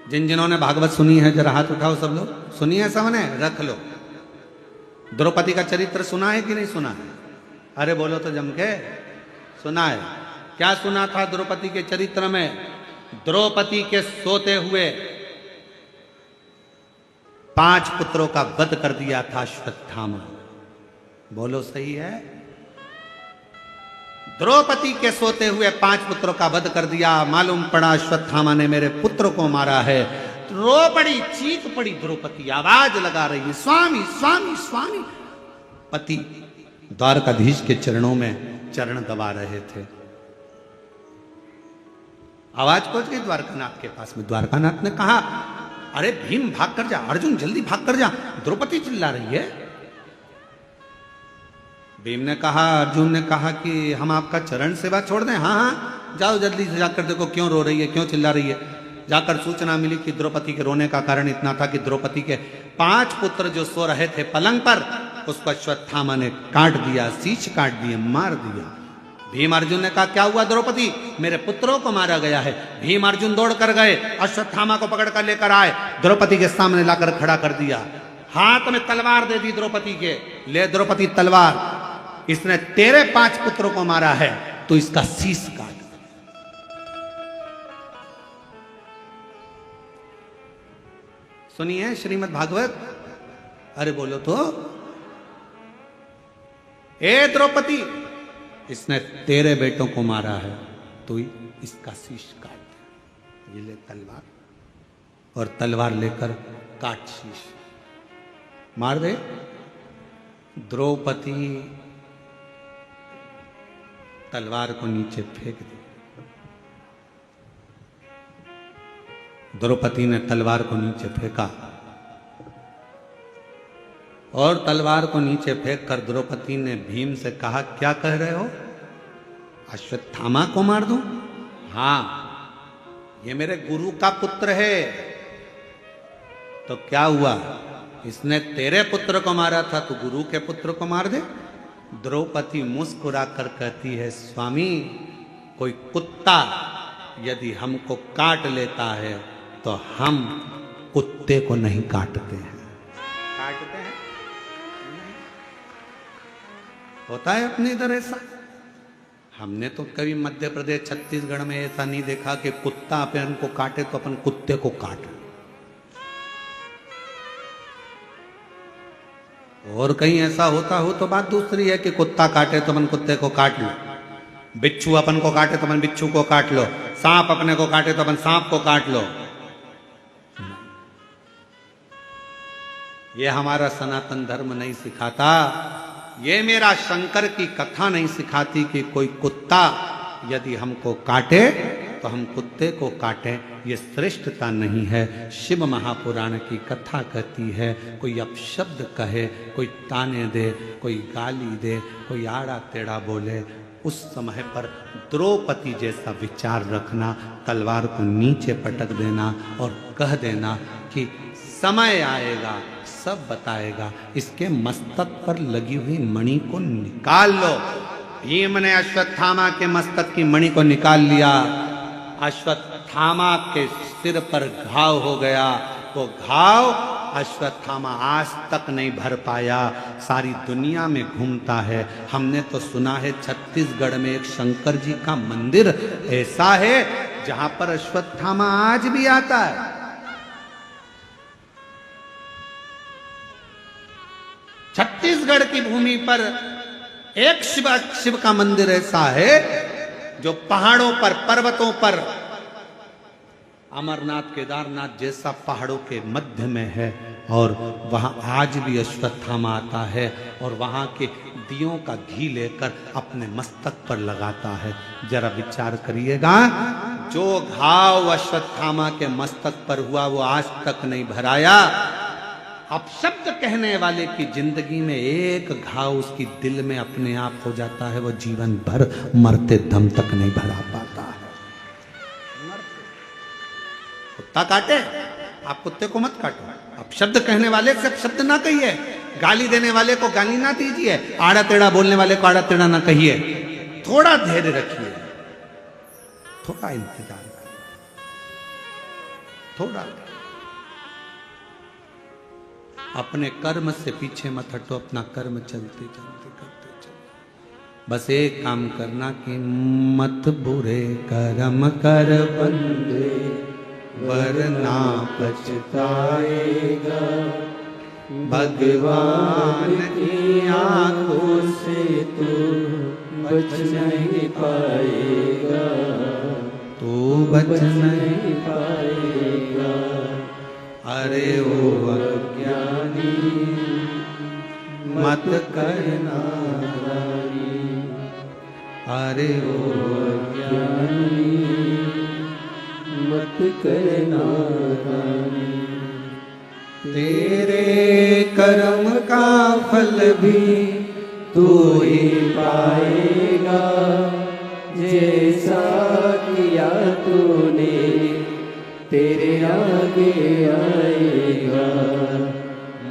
जिन जिन्होंने भागवत सुनी है जरा हाथ उठाओ। सब लोग सुनी है? सबने रख लो। द्रौपदी का चरित्र सुना है कि नहीं सुना है? अरे बोलो तो जम के। सुना है। क्या सुना था द्रौपदी के चरित्र में? द्रौपदी के सोते हुए 5 पुत्रों का वध कर दिया था अश्वत्थामा। बोलो सही है? द्रौपदी के सोते हुए 5 पुत्रों का वध कर दिया। मालूम पड़ा अश्वत्थामा ने मेरे पुत्र को मारा है। रो पड़ी, चीख पड़ी द्रौपदी, आवाज लगा रही है, स्वामी स्वामी स्वामी। पति द्वारकाधीश के चरणों में चरण दबा रहे थे। आवाज पहुंच गई द्वारकानाथ के पास में। द्वारकानाथ ने कहा, अरे भीम भाग कर जा, अर्जुन जल्दी भाग कर जा, द्रौपदी चिल्ला रही है। भीम ने कहा, अर्जुन ने कहा कि हम आपका चरण सेवा छोड़ दें? हाँ हाँ, जाओ जल्दी से जाकर देखो क्यों रो रही है, क्यों चिल्ला रही है। जाकर सूचना मिली कि द्रौपदी के रोने का कारण इतना था कि द्रौपदी के 5 पुत्र जो सो रहे थे पलंग पर, उसको अश्वत्थामा ने काट दिया, शीश काट दिए, मार दिया। भीम अर्जुन ने कहा, क्या हुआ द्रौपदी? मेरे पुत्रों को मारा गया है। भीम अर्जुन दौड़ कर गए, अश्वत्थामा को पकड़ कर लेकर आए, द्रौपदी के सामने लाकर खड़ा कर दिया। हाथ में तलवार दे दी द्रौपदी के, ले द्रौपदी तलवार, इसने तेरे 5 पुत्रों को मारा है, तो इसका शीश काट। सुनिए श्रीमद् भागवत। अरे बोलो तो। ए द्रौपदी, इसने तेरे बेटों को मारा है, तो इसका शीश काट। ये ले तलवार, और तलवार लेकर काट शीश, मार दे। द्रौपदी तलवार को नीचे फेंक दी। द्रौपदी ने तलवार को नीचे फेंका, और तलवार को नीचे फेंक कर द्रौपदी ने भीम से कहा, क्या कह रहे हो? अश्वत्थामा को मार दूं? हाँ, ये मेरे गुरु का पुत्र है। तो क्या हुआ? इसने तेरे पुत्र को मारा था, तो गुरु के पुत्र को मार दे। द्रौपदी मुस्कुरा कर कहती है, स्वामी, कोई कुत्ता यदि हमको काट लेता है तो हम कुत्ते को नहीं काटते हैं। काटते हैं? नहीं। होता है अपने इधर ऐसा? हमने तो कभी मध्य प्रदेश छत्तीसगढ़ में ऐसा नहीं देखा कि कुत्ता अपन को काटे तो अपन कुत्ते को काटे। और कहीं ऐसा होता हो तो बात दूसरी है कि कुत्ता काटे तो अपन कुत्ते को काट लो, बिच्छू अपन को काटे तो अपन बिच्छू को काट लो, सांप अपने को काटे तो अपन सांप को काट लो। ये हमारा सनातन धर्म नहीं सिखाता, ये मेरा शंकर की कथा नहीं सिखाती कि कोई कुत्ता यदि हमको काटे तो हम कुत्ते को काटें। ये श्रेष्ठता नहीं है। शिव महापुराण की कथा कहती है, कोई अपशब्द कहे, कोई ताने दे, कोई गाली दे, कोई आड़ा टेढ़ा बोले, उस समय पर द्रौपदी जैसा विचार रखना, तलवार को नीचे पटक देना और कह देना कि समय आएगा सब बताएगा। इसके मस्तक पर लगी हुई मणि को निकाल लो। भीम ने अश्वत्थामा के मस्तक की मणि को निकाल लिया। अश्वत्थामा के सिर पर घाव हो गया। वो घाव अश्वत्थामा आज तक नहीं भर पाया, सारी दुनिया में घूमता है। हमने तो सुना है छत्तीसगढ़ में एक शंकर जी का मंदिर ऐसा है जहां पर अश्वत्थामा आज भी आता है। छत्तीसगढ़ की भूमि पर एक शिव का मंदिर ऐसा है जो पहाड़ों पर, पर्वतों पर, अमरनाथ केदारनाथ जैसा पहाड़ों के मध्य में है, और वहां आज भी अश्वत्थामा आता है और वहां के दियों का घी लेकर अपने मस्तक पर लगाता है। जरा विचार करिएगा, जो घाव अश्वत्थामा के मस्तक पर हुआ वो आज तक नहीं भराया। अब शब्द कहने वाले की जिंदगी में एक घाव उसकी दिल में अपने आप हो जाता है, वो जीवन भर मरते दम तक नहीं भरा पाता है। कुत्ता काटे, आप कुत्ते को मत काटो। अब शब्द कहने वाले से शब्द ना कहिए, गाली देने वाले को गाली ना दीजिए, आड़ा टेढ़ा बोलने वाले को आड़ा टेढ़ा ना कहिए। थोड़ा धैर्य रखिए, थोड़ा इंतजार करिए, थोड़ा। अपने कर्म से पीछे मत हटो, अपना कर्म चलते चलते करते चलो। बस एक काम करना कि मत बुरे कर्म कर बंदे, वरना पछताएगा। भगवान की आंखों से तू बच नहीं पाएगा, तू बच नहीं पाएगा। अरे ओ अज्ञानी मत करना रानी, अरे ओ अज्ञानी मत करना रानी। तेरे कर्म का फल भी तू ही पाएगा, जैसा किया तूने तेरे आगे आएगा।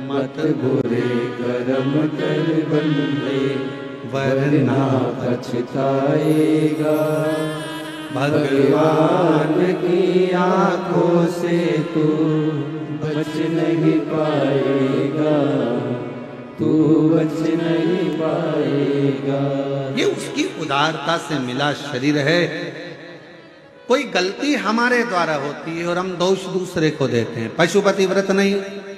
मत बुरे कर्म कर बंदे, वरना पछताएगा। भगवान की आंखों से तू बच नहीं पाएगा, तू बच नहीं पाएगा। ये उसकी उदारता से मिला शरीर है। कोई गलती हमारे द्वारा होती है और हम दोष दूसरे को देते हैं। पशुपति व्रत नहीं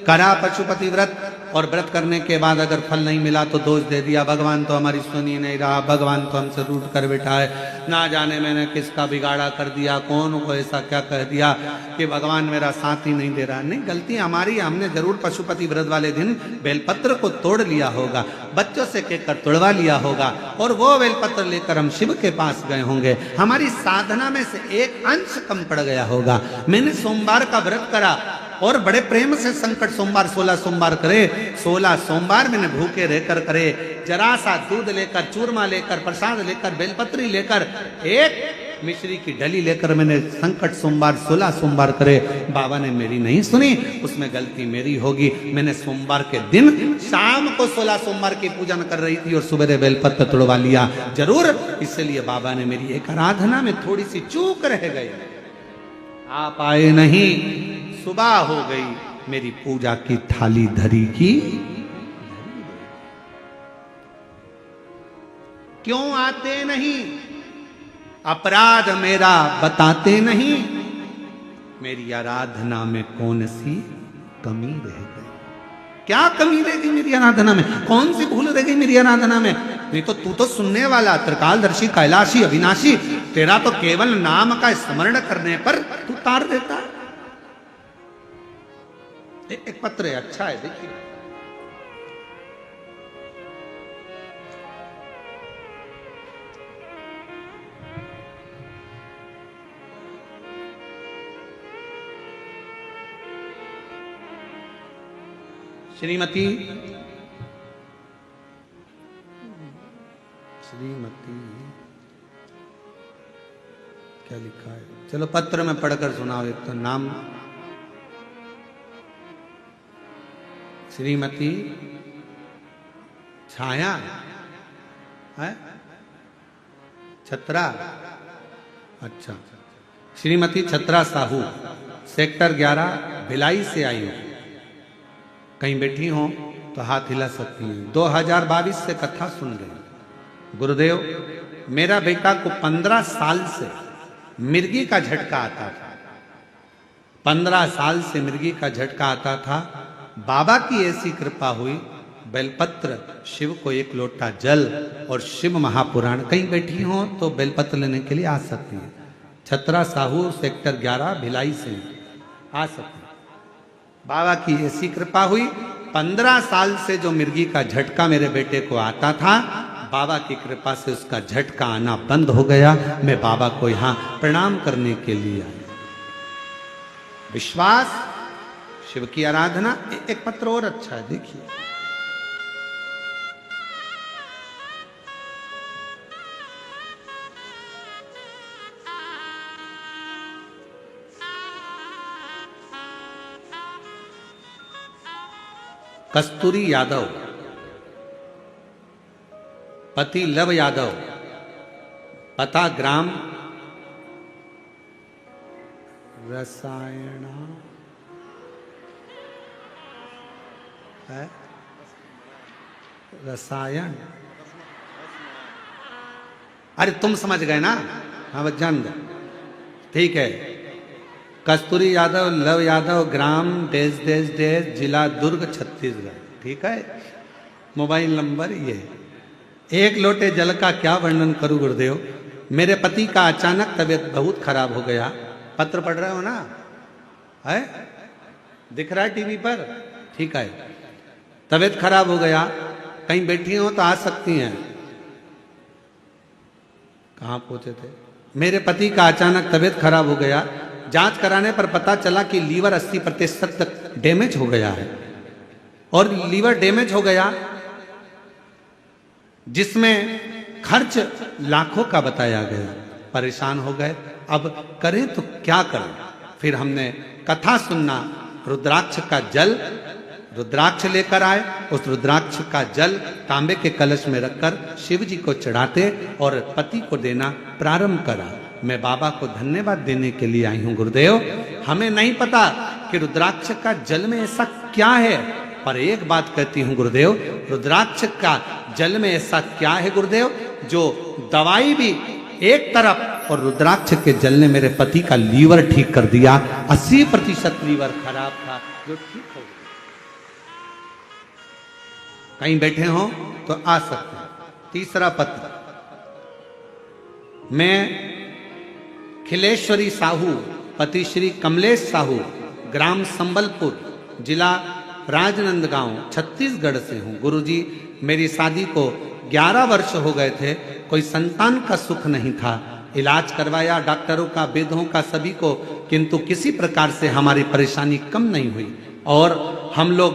करा, पशुपति व्रत, और व्रत करने के बाद अगर फल नहीं मिला तो दोष दे दिया, भगवान तो हमारी सुनी नहीं रहा, भगवान तो हमसे रूठ कर बैठा है, ना जाने मैंने किसका बिगाड़ा कर दिया, कौन को ऐसा क्या कह दिया कि भगवान मेरा साथ ही नहीं दे रहा। नहीं, गलती हमारी, हमने जरूर पशुपति व्रत वाले दिन बेलपत्र को तोड़ लिया होगा, बच्चों से कहकर तोड़वा लिया होगा, और वो बेलपत्र लेकर हम शिव के पास गए होंगे। हमारी साधना में से एक अंश कम पड़ गया होगा। मैंने सोमवार का व्रत करा और बड़े प्रेम से संकट सोमवार 16 सोमवार करे, 16 सोमवार मैंने भूखे रहकर करे, जरा सा दूध लेकर, चूरमा लेकर, प्रसाद लेकर, बेलपत्री लेकर, एक मिश्री की डली लेकर मैंने संकट सोमवार 16 सोमवार करे। बाबा ने मेरी नहीं सुनी, उसमें गलती मेरी होगी। मैंने सोमवार के दिन शाम को 16 सोमवार की पूजन कर रही थी और सुबह बेलपत्र तोड़वा लिया जरूर, इसलिए बाबा ने मेरी एक आराधना में थोड़ी सी चूक रह गई। आप आए नहीं, सुबह हो गई, मेरी पूजा की थाली धरी की। क्यों आते नहीं? अपराध मेरा बताते नहीं। मेरी आराधना में कौन सी कमी रह गई? क्या कमी रह गई मेरी आराधना में? कौन सी भूल रह गई मेरी आराधना में? नहीं तो तू तो सुनने वाला, त्रिकालदर्शी, कैलाशी, अविनाशी, तेरा तो केवल नाम का स्मरण करने पर तू तार देता है। एक पत्र है, अच्छा है, देखिए। श्रीमती क्या लिखा है? चलो पत्र में पढ़कर सुनाओ। एक तो नाम श्रीमती छाया है, छत्रा, अच्छा, श्रीमती छत्रा साहू, सेक्टर 11 भिलाई से आई हो। कहीं बैठी हो तो हाथ हिला सकती हैं। 2022 से कथा सुन रही। गुरुदेव, मेरा बेटा को 15 साल से मिर्गी का झटका आता था। 15 साल से मिर्गी का झटका आता था। बाबा की ऐसी कृपा हुई, बेलपत्र, शिव को एक लोटा जल और शिव महापुराण। कहीं बैठी हो तो बेलपत्र लेने के लिए आ सकती हैं। छतरा साहू सेक्टर 11 भिलाई से आ सकती हैं। बाबा की ऐसी कृपा हुई, 15 साल से जो मिर्गी का झटका मेरे बेटे को आता था, बाबा की कृपा से उसका झटका आना बंद हो गया। मैं बाबा को यहां प्रणाम करने के लिए आया। विश्वास, शिव की आराधना। एक पत्र और अच्छा है, देखिए। कस्तूरी यादव, पति लव यादव, पता ग्राम रसायण है, रसायन। अरे तुम समझ गए ना? हाँ बस जान दो, ठीक है। कस्तूरी यादव, लव यादव, ग्राम देश देश देश, जिला दुर्ग, छत्तीसगढ़, ठीक है। मोबाइल नंबर ये। एक लोटे जल का क्या वर्णन करूं गुरुदेव। मेरे पति का अचानक तबीयत बहुत खराब हो गया। पत्र पढ़ रहे हो ना? है, दिख रहा है टीवी पर, ठीक है। तबीयत खराब हो गया, कहीं बैठी हो तो आ सकती हैं। कहां पहुंचे थे? मेरे पति का अचानक तबीयत खराब हो गया। जांच कराने पर पता चला कि लीवर 80% तक डैमेज हो गया है। और लीवर डैमेज हो गया जिसमें खर्च लाखों का बताया गया। परेशान हो गए, अब करें तो क्या करें। फिर हमने कथा सुनना, रुद्राक्ष का जल, रुद्राक्ष लेकर आए। उस रुद्राक्ष का जल तांबे के कलश में रखकर शिव जी को चढ़ाते और पति को देना प्रारंभ करा। मैं बाबा को धन्यवाद देने के लिए आई हूं गुरुदेव। हमें नहीं पता कि रुद्राक्ष का जल में ऐसा क्या है, पर एक बात कहती हूं गुरुदेव, रुद्राक्ष का जल में ऐसा क्या है गुरुदेव, जो दवाई भी एक तरफ और रुद्राक्ष के जल ने मेरे पति का लीवर ठीक कर दिया। 80% लीवर खराब था जो ठीक हो गया। कहीं बैठे हो तो आ सकते हैं। तीसरा पत्र, मैं खिलेश्वरी साहू, पति श्री कमलेश साहू, ग्राम संबलपुर, जिला राजनंदगांव, छत्तीसगढ़ से हूं। गुरुजी, मेरी शादी को 11 वर्ष हो गए थे, कोई संतान का सुख नहीं था। इलाज करवाया डॉक्टरों का, वेदों का, सभी को, किंतु किसी प्रकार से हमारी परेशानी कम नहीं हुई। और हम लोग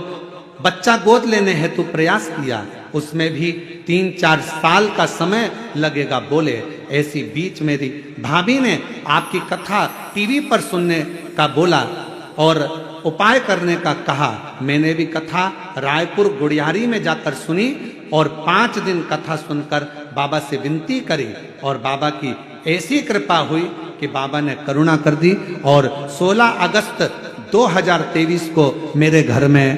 बच्चा गोद लेने हेतु प्रयास किया, उसमें भी 3-4 साल का समय लगेगा बोले। ऐसी बीच मेरी भाभी ने आपकी कथा टीवी पर सुनने का बोला और उपाय करने का कहा। मैंने भी कथा रायपुर गुड़ियारी में जाकर सुनी और 5 दिन कथा सुनकर बाबा से विनती करी और बाबा की ऐसी कृपा हुई कि बाबा ने करुणा कर दी। और 16 अगस्त 2023 को मेरे घर में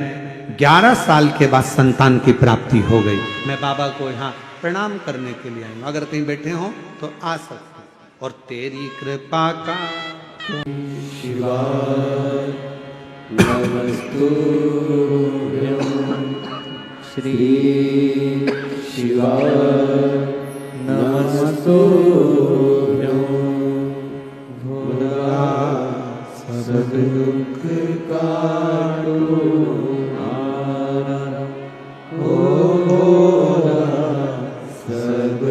11 साल के बाद संतान की प्राप्ति हो गई। मैं बाबा को यहाँ प्रणाम करने के लिए आई हूँ। अगर कहीं बैठे हो तो आ सकते हैं। और तेरी कृपा का शिवाय नमस्तुभ्यं, श्री शिवाय नमस्तुभ्यं। भोला सब दुख काटो सब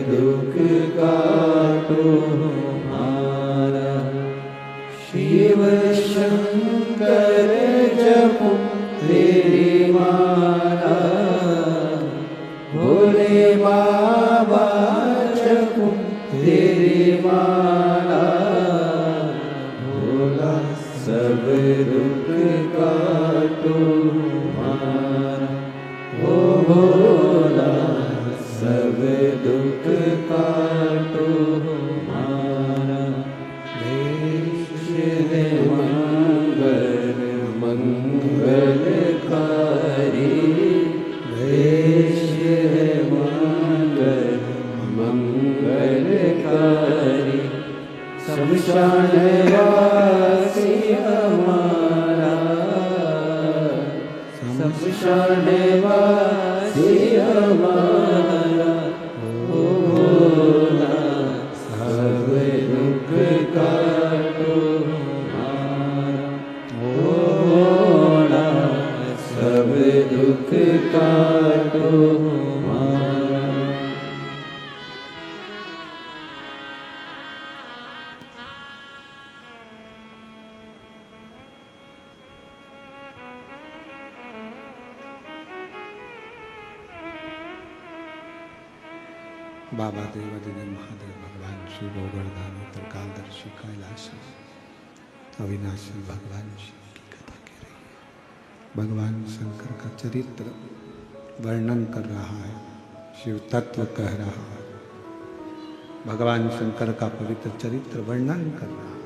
दुख काटो हमारा। शिव शंकर जपो तेरी माला, भोले बाबा जपो तेरी माला। भोला सब दुख काटो हमारा, ओ भोला सब दुख काटो हमारा। देश है मंगल मंगलकारी, देश है मंगल मंगलकारी। शमशान वासी हमारा, शमशान वासी बाबा देवादिदेव महादेव भगवान श्री गोवर्धन त्रिकालदर्शी कैलाशी अविनाशी भगवान शिव की कथा कह रही है। भगवान शंकर का चरित्र वर्णन कर रहा है, शिव तत्व कह रहा है, भगवान शंकर का पवित्र चरित्र वर्णन कर रहा है।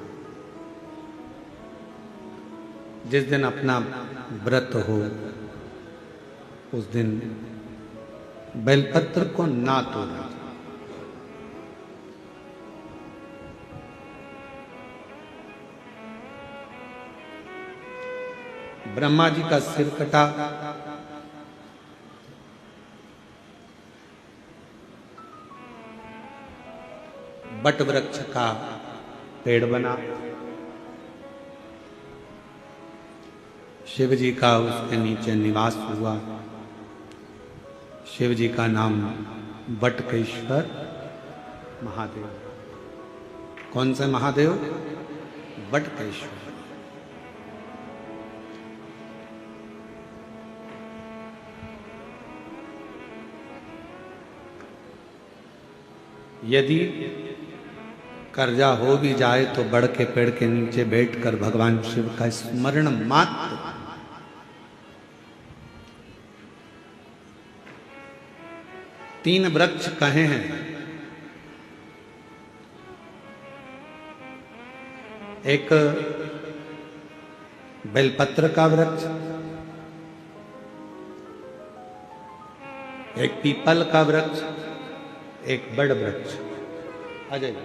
जिस दिन अपना व्रत हो उस दिन बेलपत्र को ना तोड़ना। ब्रह्मा जी का सिर कटा, बट वृक्ष का पेड़ बना, शिव जी का उसके नीचे निवास हुआ। शिव जी का नाम बटकेश्वर महादेव। कौन से महादेव? बटकेश्वर। यदि कर्जा हो भी जाए तो बड़ के पेड़ के नीचे बैठकर भगवान शिव का स्मरण मात्र, तीन वृक्ष कहे हैं, एक बेलपत्र का वृक्ष, एक पीपल का वृक्ष, एक बड़ वृक्ष। अजय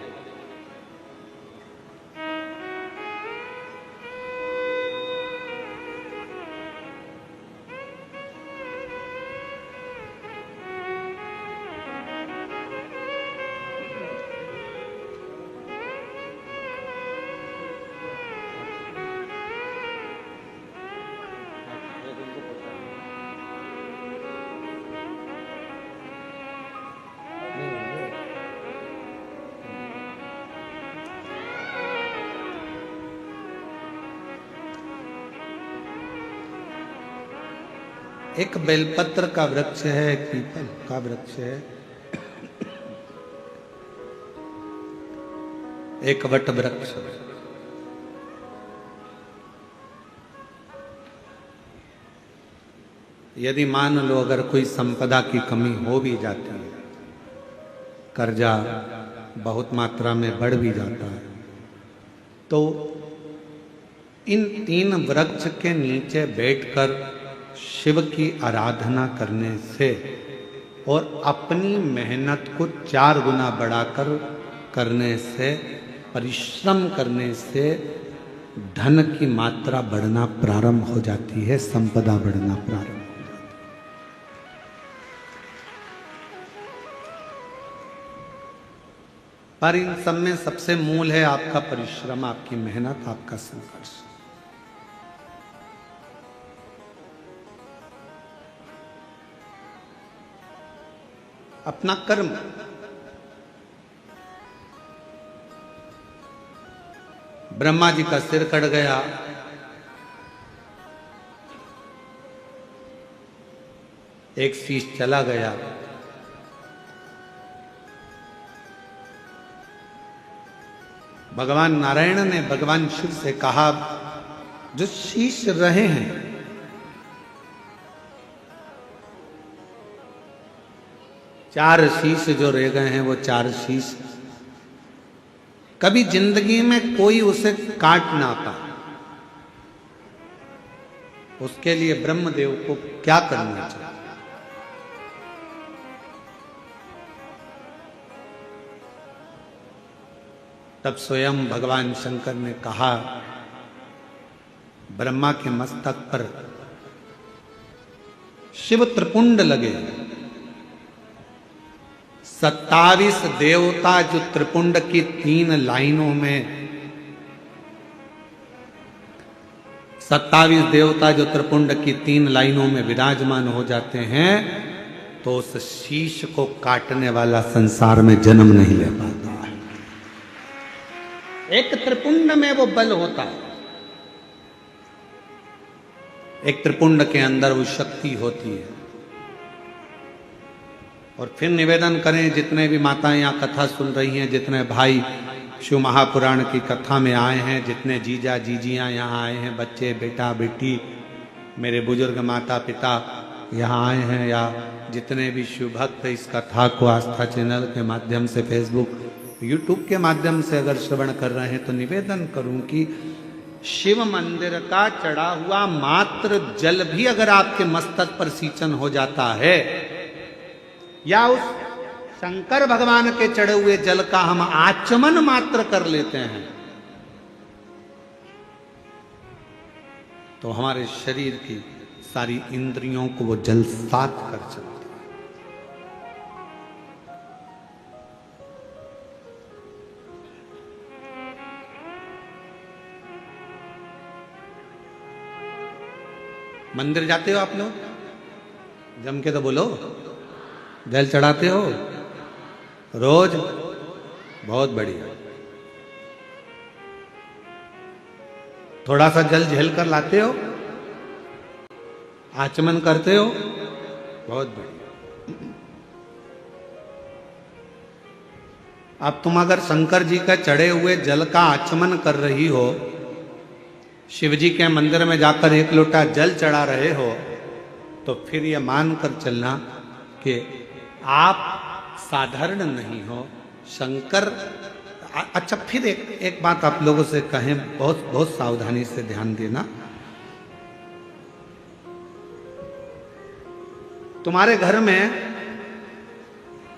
एक बेलपत्र का वृक्ष है, एक पीपल का वृक्ष है, एक वट वृक्ष। यदि मान लो अगर कोई संपदा की कमी हो भी जाती है, कर्जा बहुत मात्रा में बढ़ भी जाता है, तो इन तीन वृक्ष के नीचे बैठकर शिव की आराधना करने से और अपनी मेहनत को 4 गुना बढ़ाकर करने से, परिश्रम करने से धन की मात्रा बढ़ना प्रारंभ हो जाती है, संपदा बढ़ना प्रारंभ हो जाती है। पर इन सब में सबसे मूल है आपका परिश्रम, आपकी मेहनत, आपका संघर्ष। अपना कर्म। ब्रह्मा जी का सिर कट गया, एक शीश चला गया, भगवान नारायण ने भगवान शिव से कहा, जो शीश रहे हैं चार शीश जो रह गए हैं, वो 4 शीश कभी जिंदगी में कोई उसे काट ना पाए। उसके लिए ब्रह्मदेव को क्या करना चाहिए? तब स्वयं भगवान शंकर ने कहा, ब्रह्मा के मस्तक पर शिव त्रिपुंड लगे, 27 देवता जो त्रिपुंड की 3 लाइनों में, 27 देवता जो त्रिपुंड की 3 लाइनों में विराजमान हो जाते हैं, तो उस शीश को काटने वाला संसार में जन्म नहीं ले पाता है। एक त्रिपुंड में वो बल होता है, एक त्रिपुंड के अंदर वो शक्ति होती है। और फिर निवेदन करें, जितने भी माताएं यहाँ कथा सुन रही हैं, जितने भाई शिव महापुराण की कथा में आए हैं, जितने जीजा जीजियाँ यहाँ आए हैं, बच्चे बेटा बेटी, मेरे बुजुर्ग माता पिता यहाँ आए हैं, या जितने भी शिव भक्त इस कथा को आस्था चैनल के माध्यम से, फेसबुक यूट्यूब के माध्यम से अगर श्रवण कर रहे हैं, तो निवेदन करूं कि शिव मंदिर का चढ़ा हुआ मात्र जल भी अगर आपके मस्तक पर सिंचन हो जाता है, या उस शंकर भगवान के चढ़े हुए जल का हम आचमन मात्र कर लेते हैं, तो हमारे शरीर की सारी इंद्रियों को वो जल सात कर चलता है। मंदिर जाते हो आप लोग? जम के तो बोलो। जल चढ़ाते हो रोज? बहुत बढ़िया। थोड़ा सा जल झेल कर लाते हो? आचमन करते हो? बहुत बढ़िया। अब तुम अगर शंकर जी का चढ़े हुए जल का आचमन कर रही हो, शिव जी के मंदिर में जाकर एक लोटा जल चढ़ा रहे हो, तो फिर ये मान कर चलना कि आप साधारण नहीं हो। शंकर, अच्छा फिर एक बात आप लोगों से कहें, बहुत बहुत सावधानी से ध्यान देना। तुम्हारे घर में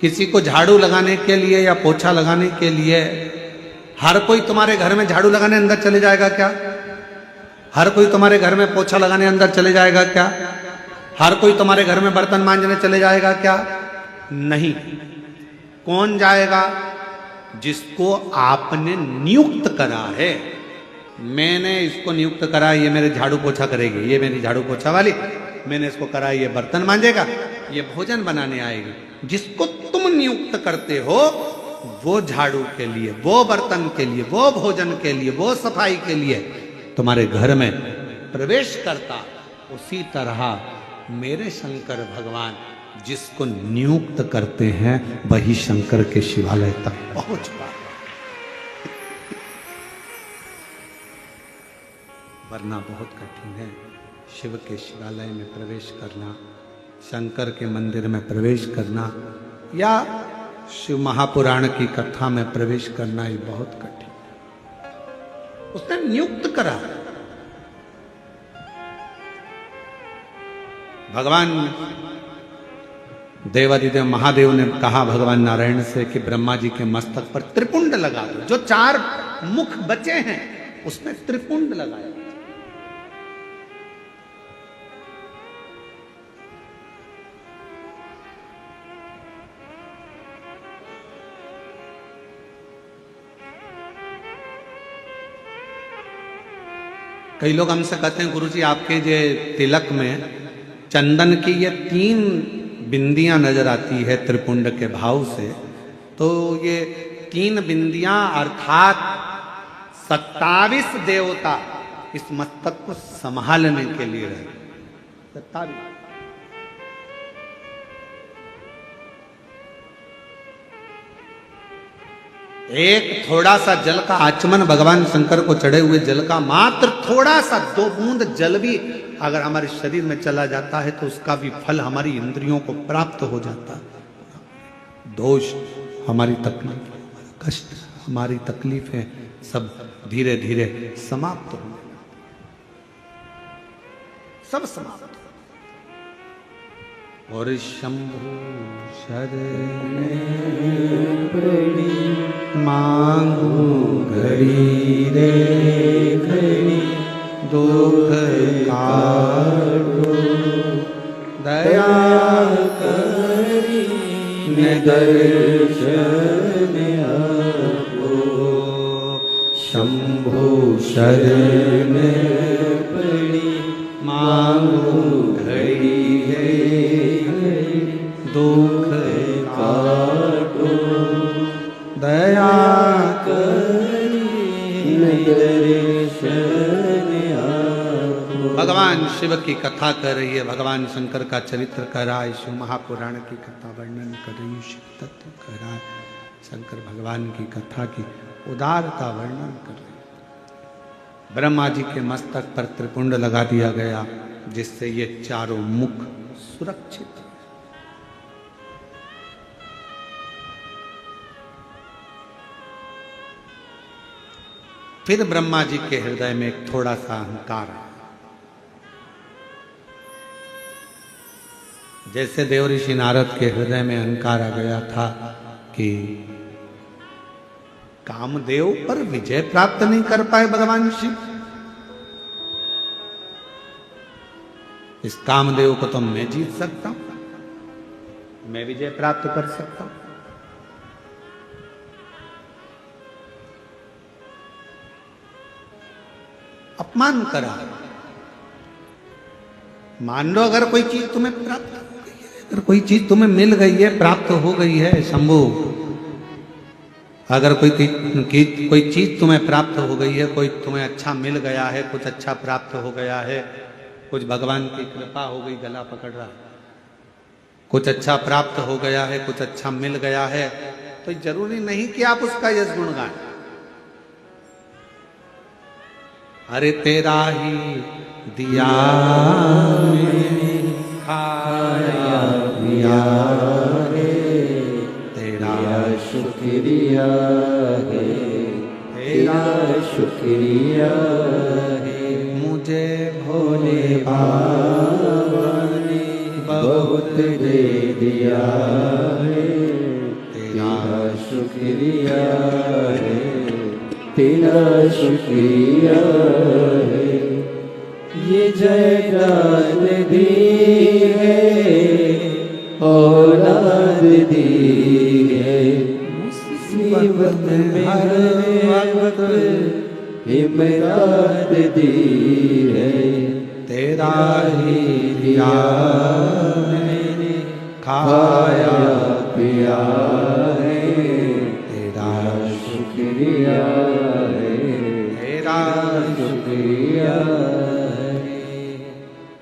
किसी को झाड़ू लगाने के लिए या पोछा लगाने के लिए, हर कोई तुम्हारे घर में झाड़ू लगाने अंदर चले जाएगा क्या? हर कोई तुम्हारे घर में पोछा लगाने अंदर चले जाएगा क्या? हर कोई तुम्हारे घर में बर्तन मांजने चले जाएगा क्या? नहीं। कौन जाएगा? जिसको आपने नियुक्त करा है। मैंने इसको नियुक्त करा, ये मेरे झाड़ू पोछा करेगी, ये मेरी झाड़ू पोछा वाली, मैंने इसको करा, ये बर्तन मांजेगा, ये भोजन बनाने आएगी। जिसको तुम नियुक्त करते हो, वो झाड़ू के लिए, वो बर्तन के लिए, वो भोजन के लिए, वो सफाई के लिए तुम्हारे घर में प्रवेश करता, उसी तरह मेरे शंकर भगवान जिसको नियुक्त करते हैं, वही शंकर के शिवालय तक पहुंच पाता। वरना बहुत कठिन है शिव के शिवालय में प्रवेश करना, शंकर के मंदिर में प्रवेश करना, या शिव महापुराण की कथा में प्रवेश करना, ये बहुत कठिन। उसने नियुक्त करा। भगवान देवादिदेव महादेव ने कहा भगवान नारायण से कि ब्रह्मा जी के मस्तक पर त्रिपुंड लगा दो। जो 4 मुख बचे हैं उसमें त्रिपुंड लगाया। कई लोग हमसे कहते हैं, गुरुजी आपके जे तिलक में चंदन की ये 3 बिंदियां नजर आती है त्रिपुंड के भाव से, तो ये 3 बिंदियां अर्थात 27 देवता इस मस्तक को संभालने के लिए रहे। 27। एक थोड़ा सा जल का आचमन, भगवान शंकर को चढ़े हुए जल का मात्र थोड़ा सा 2 बूंद जल भी अगर हमारे शरीर में चला जाता है, तो उसका भी फल हमारी इंद्रियों को प्राप्त हो जाता है। दोष, हमारी तकलीफ, कष्ट, हमारी तकलीफें सब धीरे धीरे समाप्त हो, सब समाप्त। और शंभु शरण पड़ी मांगू घड़ी रे घड़ी, दुख काटो दया करी दर्शन आपो। शंभु शरण पड़ी मांगू घड़ी दुख काटो दया करी दर्शन आपो। भगवान शिव की कथा कर रही है, भगवान शंकर का चरित्र कह रहा है, शिव महापुराण की कथा वर्णन कर रही है, शिव तत्व कह रहा है, शंकर भगवान की कथा की उदारता वर्णन कर रही है। ब्रह्मा जी के मस्तक पर त्रिपुंड लगा दिया गया, जिससे ये चारों मुख सुरक्षित। फिर ब्रह्मा जी के हृदय में एक थोड़ा सा अहंकार है। जैसे देवऋषि नारद के हृदय में अहंकार आ गया था कि कामदेव पर विजय प्राप्त नहीं कर पाए भगवान शिव, इस कामदेव को तो मैं जीत सकता हूं, मैं विजय प्राप्त कर सकता हूं। अपमान करा। मान लो अगर कोई चीज तुम्हें प्राप्त हो गई है, अगर कोई चीज तुम्हें मिल गई है, प्राप्त हो गई है शंभु, अगर कोई चीज तुम्हें प्राप्त हो गई है, कोई तुम्हें अच्छा मिल गया है, कुछ अच्छा प्राप्त हो गया है, कुछ भगवान की कृपा हो गई, गला पकड़ रहा है, कुछ अच्छा प्राप्त हो गया है, कुछ अच्छा मिल गया है, तो जरूरी नहीं कि आप उसका यश गुण गाएं। अरे तेरा ही दिया खाया पिया है, तेरा शुक्रिया है, तेरा शुक्रिया है, मुझे भोले बाबा ने बहुत दे दिया है, तेरा शुक्रिया है, तेरा शुक्रिया है। ये जयदान दी है, औलाद दी है, मुसीबत में हर वक्त इमदाद दी है, तेरा ही दिया मैंने खाया पिया है, तेरा शुक्रिया है, तेरा शुक्रिया है।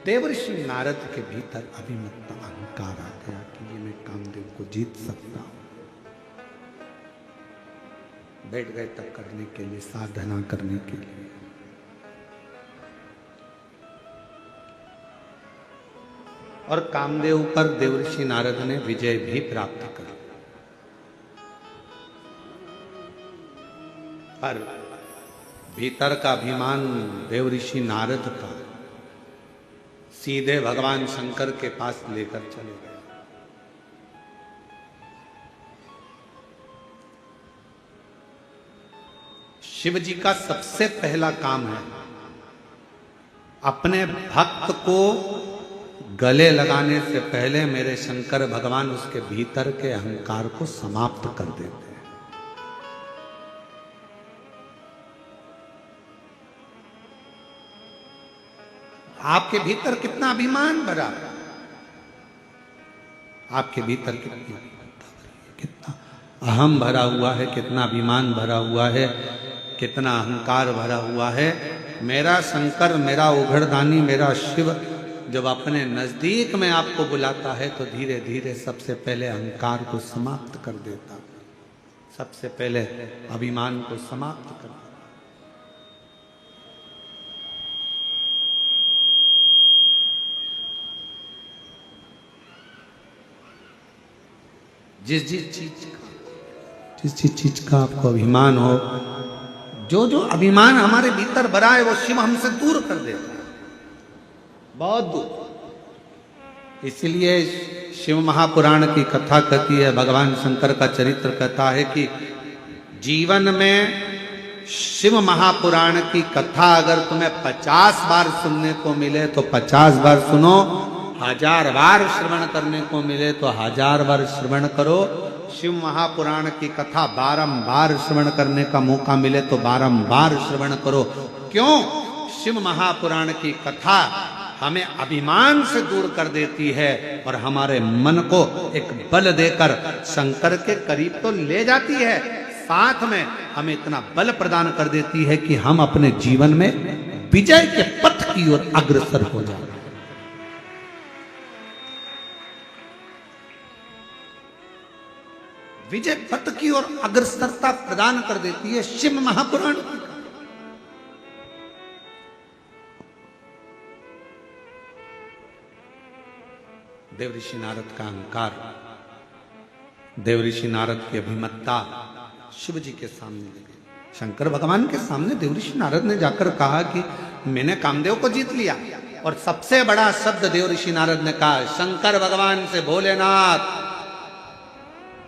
देवर्षि नारद के भीतर अभिमत अहंकार आ गया कि ये मैं कामदेव को जीत सकता हूं। बैठ गए तब करने के लिए, साधना करने के लिए। और कामदेव पर देवर्षि नारद ने विजय भी प्राप्त कर। पर भीतर का अभिमान देवऋषि नारद का सीधे भगवान शंकर के पास लेकर चले गए। शिव जी का सबसे पहला काम है अपने भक्त को गले लगाने से पहले मेरे शंकर भगवान उसके भीतर के अहंकार को समाप्त कर देते हैं। आपके भीतर कितना अभिमान भरा, आपके भीतर कितना अहम भरा हुआ है, कितना अभिमान भरा हुआ है, कितना अहंकार भरा हुआ है। मेरा शंकर, मेरा उघड़दानी, मेरा शिव जब अपने नजदीक में आपको बुलाता है तो धीरे धीरे सबसे पहले अहंकार को समाप्त कर देता, सबसे पहले अभिमान को समाप्त कर देता। जिस चीज का आपको अभिमान हो, जो अभिमान हमारे भीतर भरा है वो शिव हमसे दूर कर देता है, बहुत दूर। इसलिए शिव महापुराण की कथा कहती है, भगवान शंकर का चरित्र कहता है कि जीवन में शिव महापुराण की कथा अगर तुम्हें 50 बार सुनने को मिले तो 50 बार सुनो, 1000 बार श्रवण करने को मिले तो 1000 बार श्रवण करो। शिव महापुराण की कथा बारंबार श्रवण करने का मौका मिले तो बारंबार श्रवण करो। क्यों? शिव महापुराण की कथा हमें अभिमान से दूर कर देती है और हमारे मन को एक बल देकर शंकर के करीब तो ले जाती है, साथ में हमें इतना बल प्रदान कर देती है कि हम अपने जीवन में विजय के पथ की ओर अग्रसर हो जाए। विजय पथ की ओर अग्रसरता प्रदान कर देती है शिव महापुराण की। देवऋषि नारद का अहंकार, देवऋषि नारद की अभिमत्ता शिव जी के सामने लगी। शंकर भगवान के सामने देवऋषि नारद ने जाकर कहा कि मैंने कामदेव को जीत लिया। और सबसे बड़ा शब्द देवऋषि नारद ने कहा शंकर भगवान से, भोलेनाथ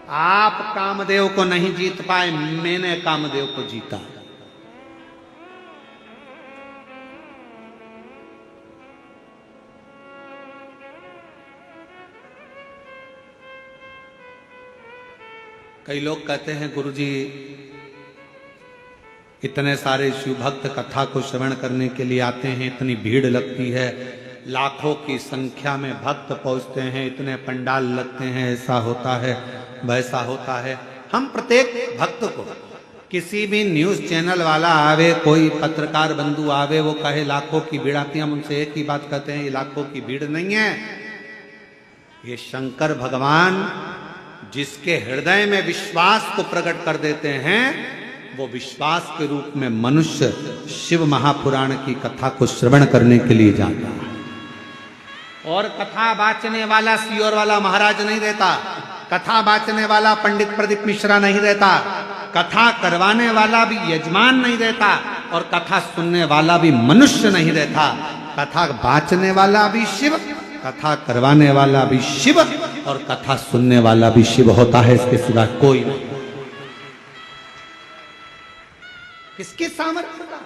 आप कामदेव को नहीं जीत पाए, मैंने कामदेव को जीता। कई लोग कहते हैं गुरुजी इतने सारे शिव भक्त कथा को श्रवण करने के लिए आते हैं, इतनी भीड़ लगती है, लाखों की संख्या में भक्त पहुंचते हैं, इतने पंडाल लगते हैं, ऐसा होता है वैसा होता है। हम प्रत्येक भक्त को, किसी भी न्यूज चैनल वाला आवे, कोई पत्रकार बंधु आवे, वो कहे लाखों की भीड़ आती है, हम उनसे एक ही बात कहते हैं ये लाखों की भीड़ नहीं है, ये शंकर भगवान जिसके हृदय में विश्वास को प्रकट कर देते हैं, वो विश्वास के रूप में मनुष्य शिव महापुराण की कथा को श्रवण करने के लिए जाता है। और कथा वाचने वाला सियोर वाला महाराज नहीं रहता, कथा वाचने वाला पंडित प्रदीप मिश्रा नहीं रहता, कथा करवाने वाला भी यजमान नहीं रहता, और कथा सुनने वाला भी मनुष्य नहीं रहता। कथा वाचने वाला भी शिव, कथा करवाने वाला भी शिव, और कथा सुनने वाला भी शिव होता है, इसके सिवा कोई नहीं। किसके सामर्थ्य का?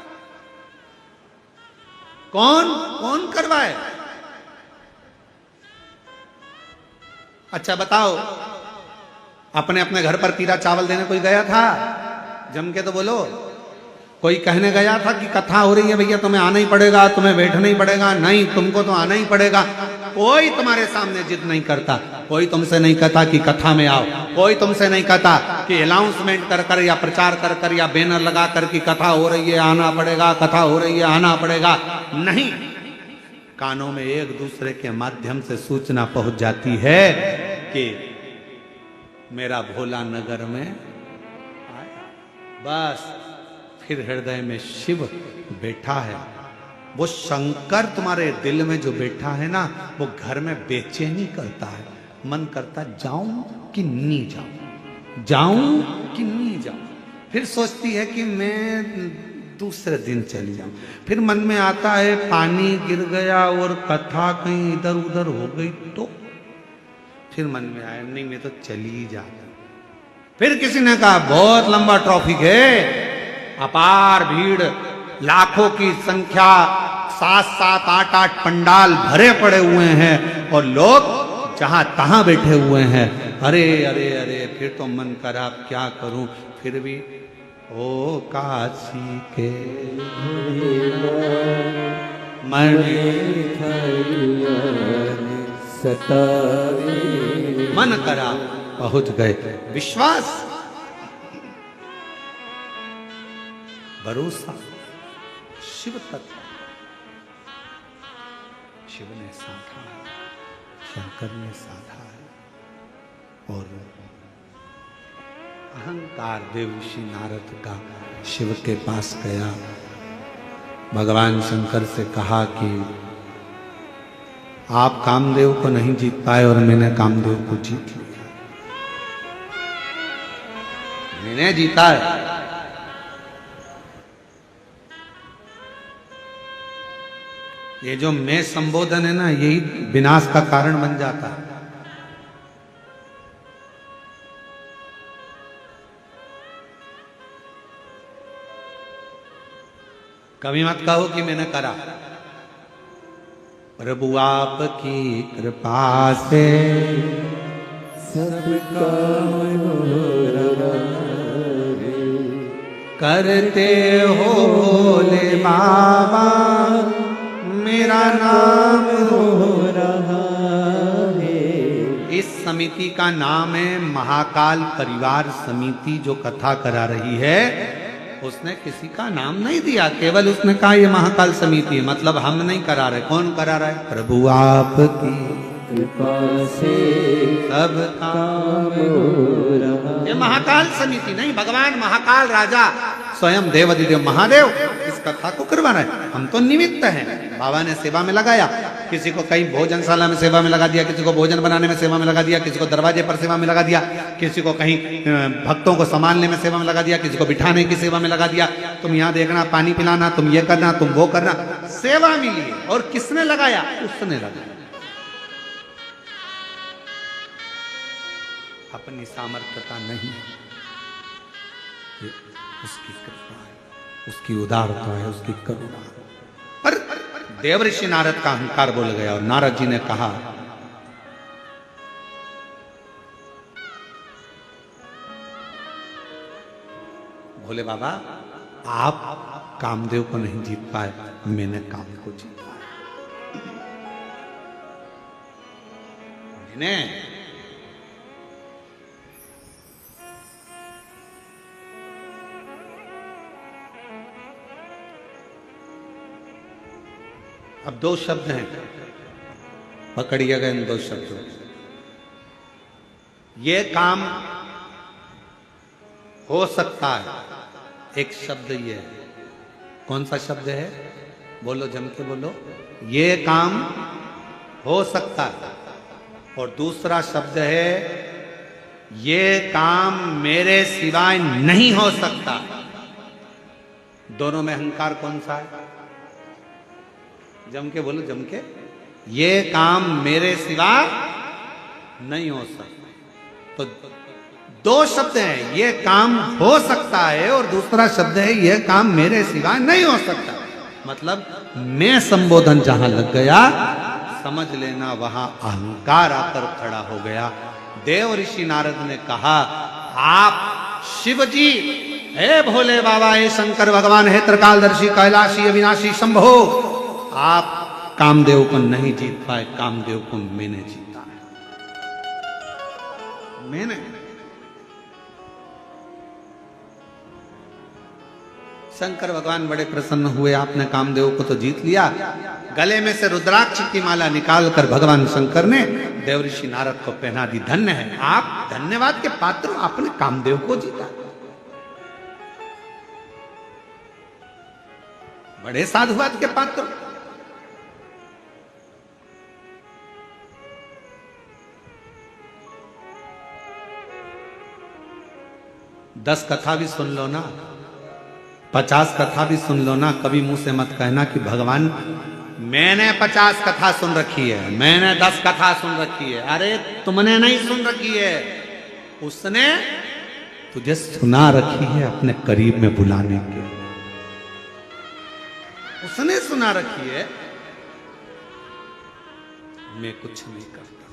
कौन कौन करवाए? अच्छा बताओ, अपने अपने घर पर पीरा चावल देने कोई गया था? जम के तो बोलो। कोई कहने गया था कि कथा हो रही है भैया तुम्हें आना ही पड़ेगा, तुम्हें बैठना ही पड़ेगा? नहीं, तुमको तो आना ही पड़ेगा। कोई तुम्हारे सामने जिद नहीं करता, कोई तुमसे नहीं कहता कि कथा में आओ, कोई तुमसे नहीं कहता कि अनाउंसमेंट कर कर या प्रचार कर कर या बैनर लगा कर कि कथा हो रही है आना पड़ेगा, कथा हो रही है आना पड़ेगा। नहीं, कानों में एक दूसरे के माध्यम से सूचना पहुंच जाती है कि मेरा भोला नगर में आया, बस फिर हृदय में शिव बैठा है। वो शंकर तुम्हारे दिल में जो बैठा है ना, वो घर में बेचैनी करता है, मन करता जाऊं कि नहीं जाऊं, जाऊं कि नहीं जाऊं। फिर सोचती है कि मैं दूसरे दिन चली जाऊं। फिर मन में आता है पानी गिर गया और कथा कहीं इधर उधर हो गई तो फिर मन में आया नहीं मैं तो चली ही जाता। फिर किसी ने कहा बहुत लंबा ट्रैफिक है, अपार भीड़, लाखों की संख्या, 7-7, 8-8 पंडाल भरे पड़े हुए हैं और लोग जहां तहां बैठे हुए हैं। अरे अरे अरे, फिर तो मन करा क्या करूं, फिर भी ओ काशी के मन करा पहुंच गए। विश्वास, भरोसा, शिव तत्व शिव ने साधा है, शंकर ने साधा है। और अहंकार देवऋषि नारद का शिव के पास गया, भगवान शंकर से कहा कि आप कामदेव को नहीं जीत पाए और मैंने कामदेव को जीत लिया, मैंने जीता है। ये जो मैं संबोधन है ना, यही विनाश का कारण बन जाता है। कभी मत कहो कि मैंने करा, प्रभु आपकी कृपा से सबका करते हो भोले बाबा, मेरा नाम हो रहा है। इस समिति का नाम है महाकाल परिवार समिति, जो कथा करा रही है उसने किसी का नाम नहीं दिया, केवल उसने कहा ये महाकाल समिति है, मतलब हम नहीं करा रहे। कौन करा रहा है? प्रभु आपकी कृपा से सब काम हो रहा। ये महाकाल समिति नहीं, भगवान महाकाल राजा स्वयं देवाधिदेव महादेव इस कथा को करवा रहे हैं। हम तो निमित्त हैं। बाबा ने सेवा में लगाया, किसी को कहीं भोजनशाला में सेवा में लगा दिया, किसी को भोजन बनाने में सेवा में लगा दिया, किसी को दरवाजे पर सेवा में लगा दिया, किसी को कहीं भक्तों को संभालने में सेवा में लगा दिया, किसी को बिठाने की सेवा में लगा दिया। तुम यहाँ देखना, पानी पिलाना, तुम ये करना, तुम वो करना, सेवा मिली है। और किसने लगाया? उसने लगाया। अपनी सामर्थ्यता नहीं, ये उसकी कृपा है, उसकी उदारता है, उसकी करुणा है। पर देवऋषि नारद का अहंकार बोल गया और नारद जी ने कहा, भोले बाबा आप कामदेव को नहीं जीत पाए, मैंने काम को जीता है। मैंने अब दो शब्द हैं, पकड़िएगा इन दो शब्दों। ये काम हो सकता है, एक शब्द ये है। कौन सा शब्द है? बोलो, जम के बोलो। ये काम हो सकता है। और दूसरा शब्द है, ये काम मेरे सिवाय नहीं हो सकता। दोनों में अहंकार कौन सा है? जम के बोलो, जम के। ये काम मेरे सिवा नहीं हो सकता। तो दो शब्द हैं, ये काम हो सकता है और दूसरा शब्द है, ये काम मेरे सिवा नहीं हो सकता। मतलब मैं संबोधन जहां लग गया, समझ लेना वहां अहंकार आकर खड़ा हो गया। देव ऋषि नारद ने कहा, आप शिव जी, हे भोले बाबा, हे शंकर भगवान, हे त्रिकालदर्शी, कैलाशी, अविनाशी, शंभो, आप कामदेव को नहीं जीत पाए, कामदेव को मैंने जीता है। मैंने। शंकर भगवान बड़े प्रसन्न हुए, आपने कामदेव को तो जीत लिया। गले में से रुद्राक्ष की माला निकालकर भगवान शंकर ने देवऋषि नारद को पहना दी। धन्य है आप, धन्यवाद के पात्र, आपने कामदेव को जीता। बड़े साधुवाद के पात्र। दस कथा भी सुन लो ना, 50 कथा भी सुन लो ना, कभी मुंह से मत कहना कि भगवान मैंने 50 कथा सुन रखी है, मैंने 10 कथा सुन रखी है। अरे तुमने नहीं सुन रखी है, उसने तुझे सुना रखी है अपने करीब में बुलाने के। उसने सुना रखी है। मैं कुछ नहीं करता,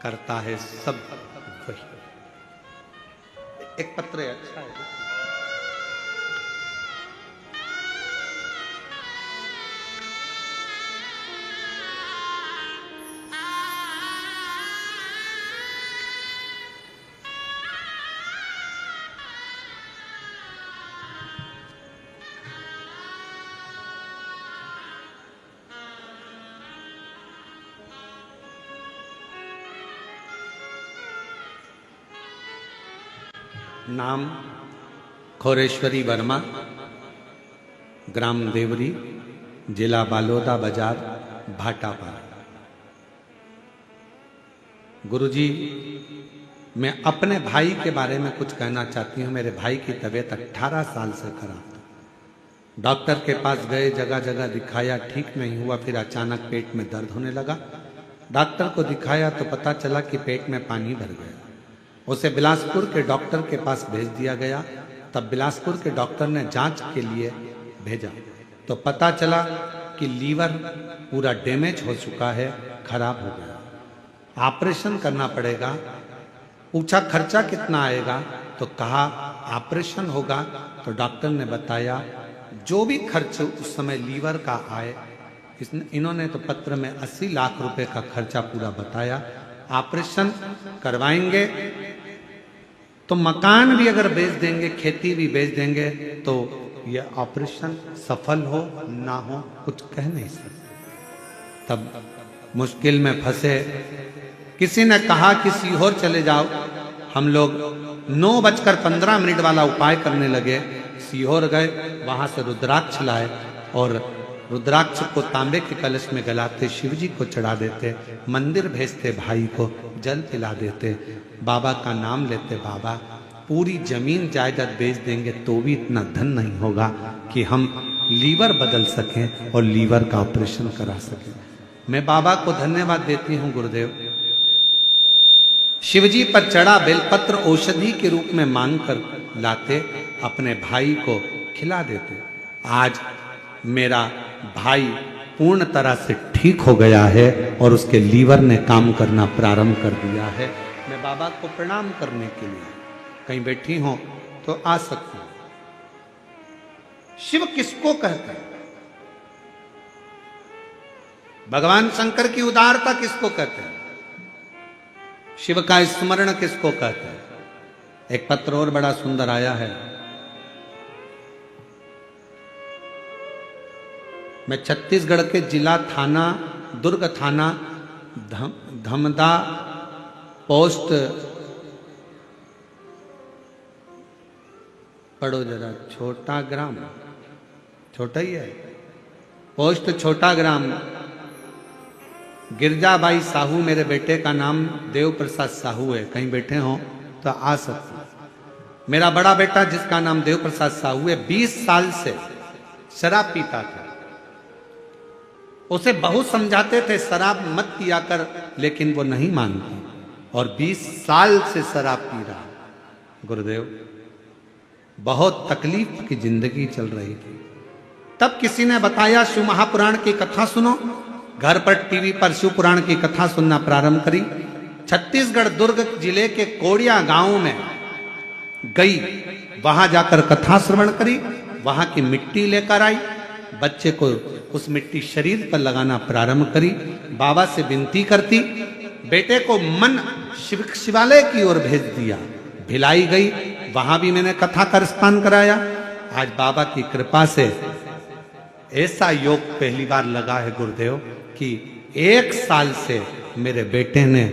करता है सब वही। एक पत्र है, अच्छा है। नाम खोरेश्वरी वर्मा, ग्राम देवरी, जिला बालोदा बाजार, भाटापारा। गुरुजी, मैं अपने भाई के बारे में कुछ कहना चाहती हूँ। मेरे भाई की तबीयत 18 साल से खराब। डॉक्टर के पास गए, जगह जगह दिखाया, ठीक नहीं हुआ। फिर अचानक पेट में दर्द होने लगा। डॉक्टर को दिखाया तो पता चला कि पेट में पानी भर गया। उसे बिलासपुर के डॉक्टर के पास भेज दिया गया। तब बिलासपुर के डॉक्टर ने जांच के लिए भेजा तो पता चला कि लीवर पूरा डैमेज हो चुका है, खराब हो गया, ऑपरेशन करना पड़ेगा। पूछा खर्चा कितना आएगा, तो कहा ऑपरेशन होगा। तो डॉक्टर ने बताया जो भी खर्च उस समय लीवर का आए, इन्होंने तो पत्र में 80 लाख रुपए का खर्चा पूरा बताया। ऑपरेशन करवाएंगे तो मकान भी अगर बेच देंगे, खेती भी बेच देंगे, तो ये ऑपरेशन सफल हो ना हो कुछ कह नहीं सकते। तब मुश्किल में फंसे, किसी ने कहा कि सीहोर चले जाओ। हम लोग 9:15 वाला उपाय करने लगे। सीहोर गए, वहां से रुद्राक्ष लाए और रुद्राक्ष को तांबे के कलश में गलाते, शिव जी को चढ़ा देते, मंदिर भेजते, भाई को जल पिला देते, बाबा का नाम लेते। बाबा पूरी जमीन जायदाद बेच देंगे तो भी इतना धन नहीं होगा कि हम लीवर बदल सकें और लीवर का ऑपरेशन करा सकें। मैं बाबा को धन्यवाद देती हूं गुरुदेव। शिवजी पर चढ़ा बेलपत्र औषधि के रूप में मांग कर लाते, अपने भाई को खिला देते। आज मेरा भाई पूर्ण तरह से ठीक हो गया है और उसके लीवर ने काम करना प्रारंभ कर दिया है। मैं बाबा को प्रणाम करने के लिए कहीं बैठी हूं तो आ सकती हूं। शिव किसको कहते हैं? भगवान शंकर की उदारता किसको कहते हैं? शिव का स्मरण किसको कहते हैं? एक पत्र और बड़ा सुंदर आया है। मैं छत्तीसगढ़ के जिला थाना, दुर्ग थाना, धमदा पोस्ट, पढ़ो जरा, छोटा ग्राम, छोटा ही है पोस्ट, छोटा ग्राम, गिरजाबाई साहू, मेरे बेटे का नाम देव प्रसाद साहू है। कहीं बैठे हो तो आ सकते हैं। मेरा बड़ा बेटा जिसका नाम देव प्रसाद साहू है, 20 साल से शराब पीता था। उसे बहुत समझाते थे शराब मत पिया कर, लेकिन वो नहीं मानती और 20 साल से शराब पी रहा। गुरुदेव, बहुत तकलीफ की जिंदगी चल रही थी। तब किसी ने बताया शिव महापुराण की कथा सुनो। घर पर टीवी पर शिव पुराण की कथा सुनना प्रारंभ करी। छत्तीसगढ़ दुर्ग जिले के कोड़िया गांव में गई, वहां जाकर कथा श्रवण करी, वहां की मिट्टी लेकर आई, बच्चे को उस मिट्टी शरीर पर लगाना प्रारंभ करी। बाबा से विनती करती, बेटे को मन शिवालय की ओर भेज दिया। भिलाई गई, वहां भी मैंने कथा का रसपान कराया। आज बाबा की कृपा से ऐसा योग पहली बार लगा है गुरुदेव कि 1 साल से मेरे बेटे ने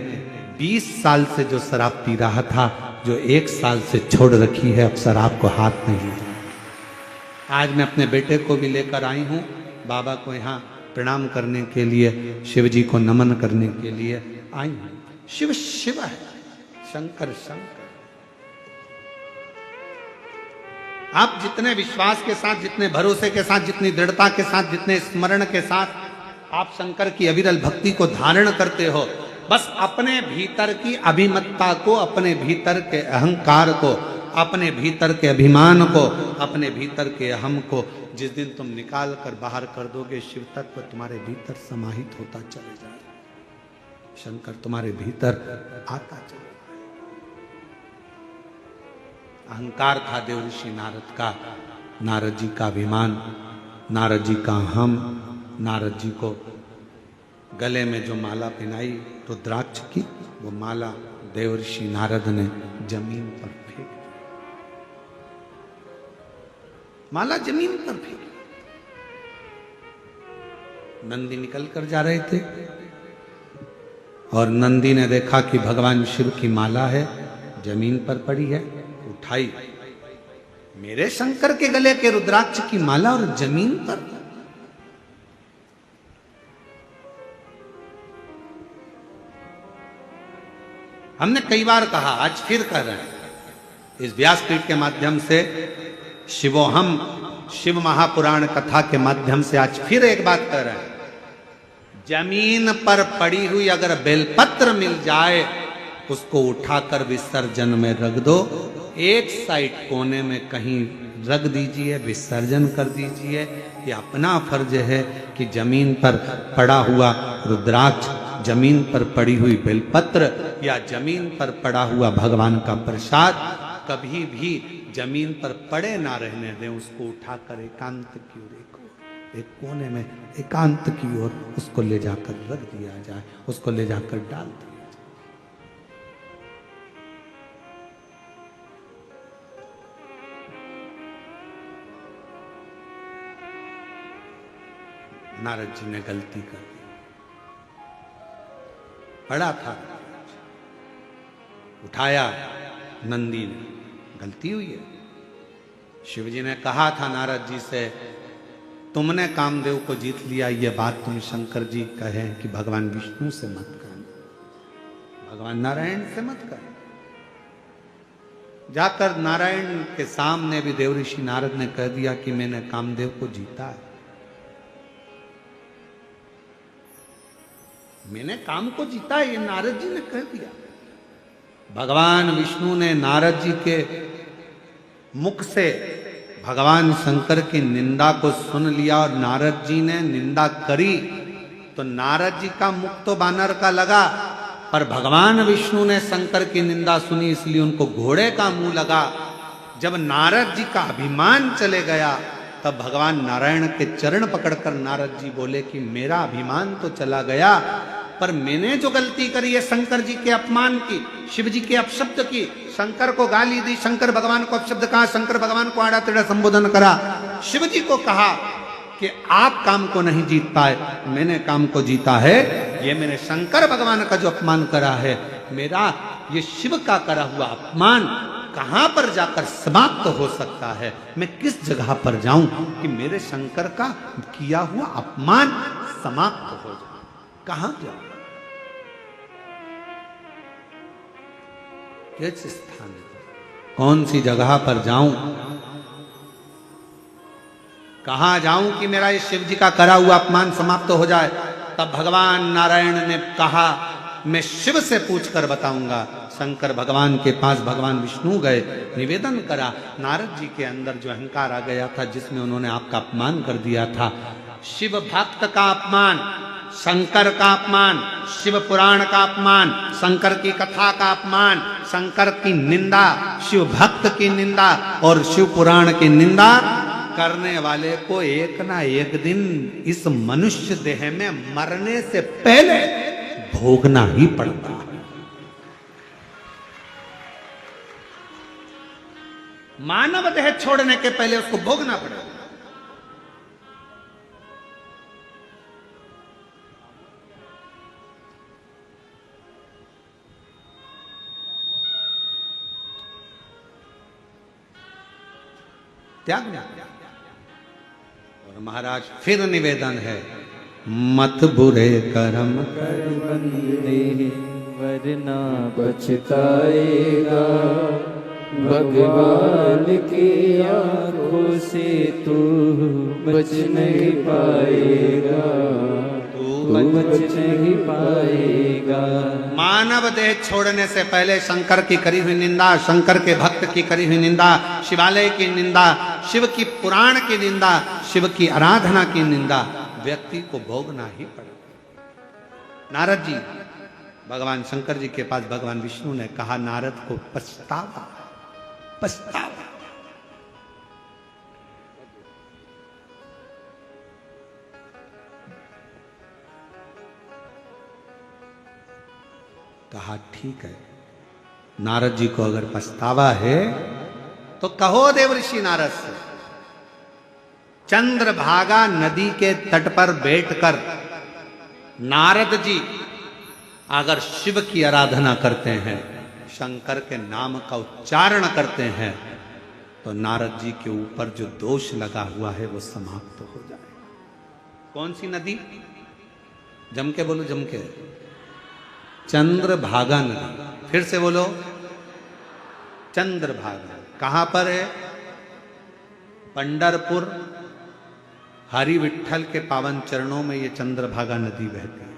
20 साल से जो शराब पी रहा था, जो 1 साल से छोड़ रखी है, अब शराब को हाथ नहीं लगाता। आज मैं अपने बेटे को भी लेकर आई हूँ बाबा को यहाँ प्रणाम करने के लिए, शिव जी को नमन करने के लिए आई हूँ। शिव शिव है, शंकर शंकर। आप जितने विश्वास के साथ, जितने भरोसे के साथ, जितनी दृढ़ता के साथ, जितने स्मरण के साथ आप शंकर की अविरल भक्ति को धारण करते हो, बस अपने भीतर की अभिमत्ता को, अपने भीतर के अहंकार को, अपने भीतर के अभिमान को, अपने भीतर के अहम को जिस दिन तुम निकाल कर बाहर कर दोगे, शिव तत्व तुम्हारे भीतर समाहित होता चले जाएगा। शंकर तुम्हारे भीतर आता चले। अहंकार था देवऋषि नारद का, नारद जी का अभिमान, नारद जी का हम, नारद जी को गले में जो माला पहनाई रुद्राक्ष की, वो माला देवऋषि नारद ने जमीन पर फेंक दी। माला जमीन पर फेंक। नंदी निकल कर जा रहे थे और नंदी ने देखा कि भगवान शिव की माला है, जमीन पर पड़ी है, उठाई। मेरे शंकर के गले के रुद्राक्ष की माला और जमीन पर। हमने कई बार कहा, आज फिर कह रहे हैं इस व्यासपीठ के माध्यम से, शिवोहम शिव महापुराण कथा के माध्यम से आज फिर एक बात कह रहे हैं। जमीन पर पड़ी हुई अगर बेलपत्र मिल जाए, उसको उठाकर विसर्जन में रख दो। एक साइड कोने में कहीं रख दीजिए, विसर्जन कर दीजिए। ये अपना फर्ज है कि जमीन पर पड़ा हुआ रुद्राक्ष, जमीन पर पड़ी हुई बेलपत्र या जमीन पर पड़ा हुआ भगवान का प्रसाद कभी भी जमीन पर पड़े ना रहने दें। उसको उठाकर एकांत की ओर, एक कोने में एकांत की ओर उसको ले जाकर रख दिया जाए, उसको ले जाकर डाल दिया जाए। नारद जी ने गलती कर दी। पड़ा था, उठाया नंदी ने, गलती हुई है। शिव जी ने कहा था नारद जी से, तुमने कामदेव को जीत लिया, ये बात तुम शंकर जी कहें कि भगवान विष्णु से मत कहें, भगवान नारायण से मत कहें। जाकर नारायण के सामने भी देवऋषि नारद ने कह दिया कि मैंने कामदेव को जीता है, मैंने काम को जीता है, ये नारद जी ने कह दिया। भगवान विष्णु ने नारद जी के मुख से भगवान शंकर की निंदा को सुन लिया और नारद जी ने निंदा करी तो नारद जी का मुख तो बानर का लगा, पर भगवान विष्णु ने शंकर की निंदा सुनी इसलिए उनको घोड़े का मुंह लगा। जब नारद जी का अभिमान चले गया तब भगवान नारायण के चरण पकड़कर नारद जी बोले कि मेरा अभिमान तो चला गया, पर मैंने जो गलती करी है शंकर जी के अपमान की, शिव जी के अपशब्द की, शंकर को गाली दी, शंकर भगवान को अपशब्द कहा, शंकर भगवान को आड़ा टेढ़ा संबोधन करा, शिव जी को कहा कि आप काम को नहीं जीत पाए, मैंने काम को जीता है। ये मैंने शंकर भगवान का जो अपमान करा है, मेरा ये शिव का करा हुआ अपमान कहां पर जाकर समाप्त हो सकता है, मैं किस जगह पर जाऊं कि मेरे शंकर का किया हुआ अपमान समाप्त हो जाए, कहां जाऊं, किस स्थान, कौन सी जगह पर जाऊं, कहां जाऊं कि मेरा इस शिव जी का करा हुआ अपमान समाप्त हो जाए। तब भगवान नारायण ने कहा मैं शिव से पूछकर बताऊंगा। शंकर भगवान के पास भगवान विष्णु गए, निवेदन करा, नारद जी के अंदर जो अहंकार आ गया था जिसमें उन्होंने आपका अपमान कर दिया था, शिव भक्त का अपमान, शंकर का अपमान, शिव पुराण का अपमान, शंकर की कथा का अपमान, शंकर की निंदा, शिव भक्त की निंदा और शिव पुराण की निंदा करने वाले को एक ना एक दिन इस मनुष्य देह में मरने से पहले भोगना ही पड़ता है। मानव देह छोड़ने के पहले उसको भोगना पड़ेगा। त्याग और महाराज फिर निवेदन है, मत बुरे कर्म कर बंदे वरना पछताएगा, भगवान की आंखों से तू बच नहीं पाएगा, तू बच नहीं पाएगा। मानव देह छोड़ने से पहले शंकर की करी हुई निंदा, शंकर के भक्त की करी हुई निंदा, शिवालय की निंदा, शिव की पुराण की निंदा, शिव की आराधना की निंदा व्यक्ति को भोगना ही पड़ेगा। नारद जी भगवान शंकर जी के पास भगवान विष्णु ने कहा नारद को पछतावा, पछतावा। कहा ठीक है, नारद जी को अगर पछतावा है तो कहो देवऋषि नारद से। चंद्रभागा नदी के तट पर बैठकर नारद जी अगर शिव की आराधना करते हैं, शंकर के नाम का उच्चारण करते हैं, तो नारद जी के ऊपर जो दोष लगा हुआ है वो समाप्त हो जाए। कौन सी नदी? जम के बोलो, जम के। चंद्रभागा नदी। फिर से बोलो, चंद्रभागा। कहां पर है? पंढरपुर हरि विठल के पावन चरणों में ये चंद्रभागा नदी बहती है।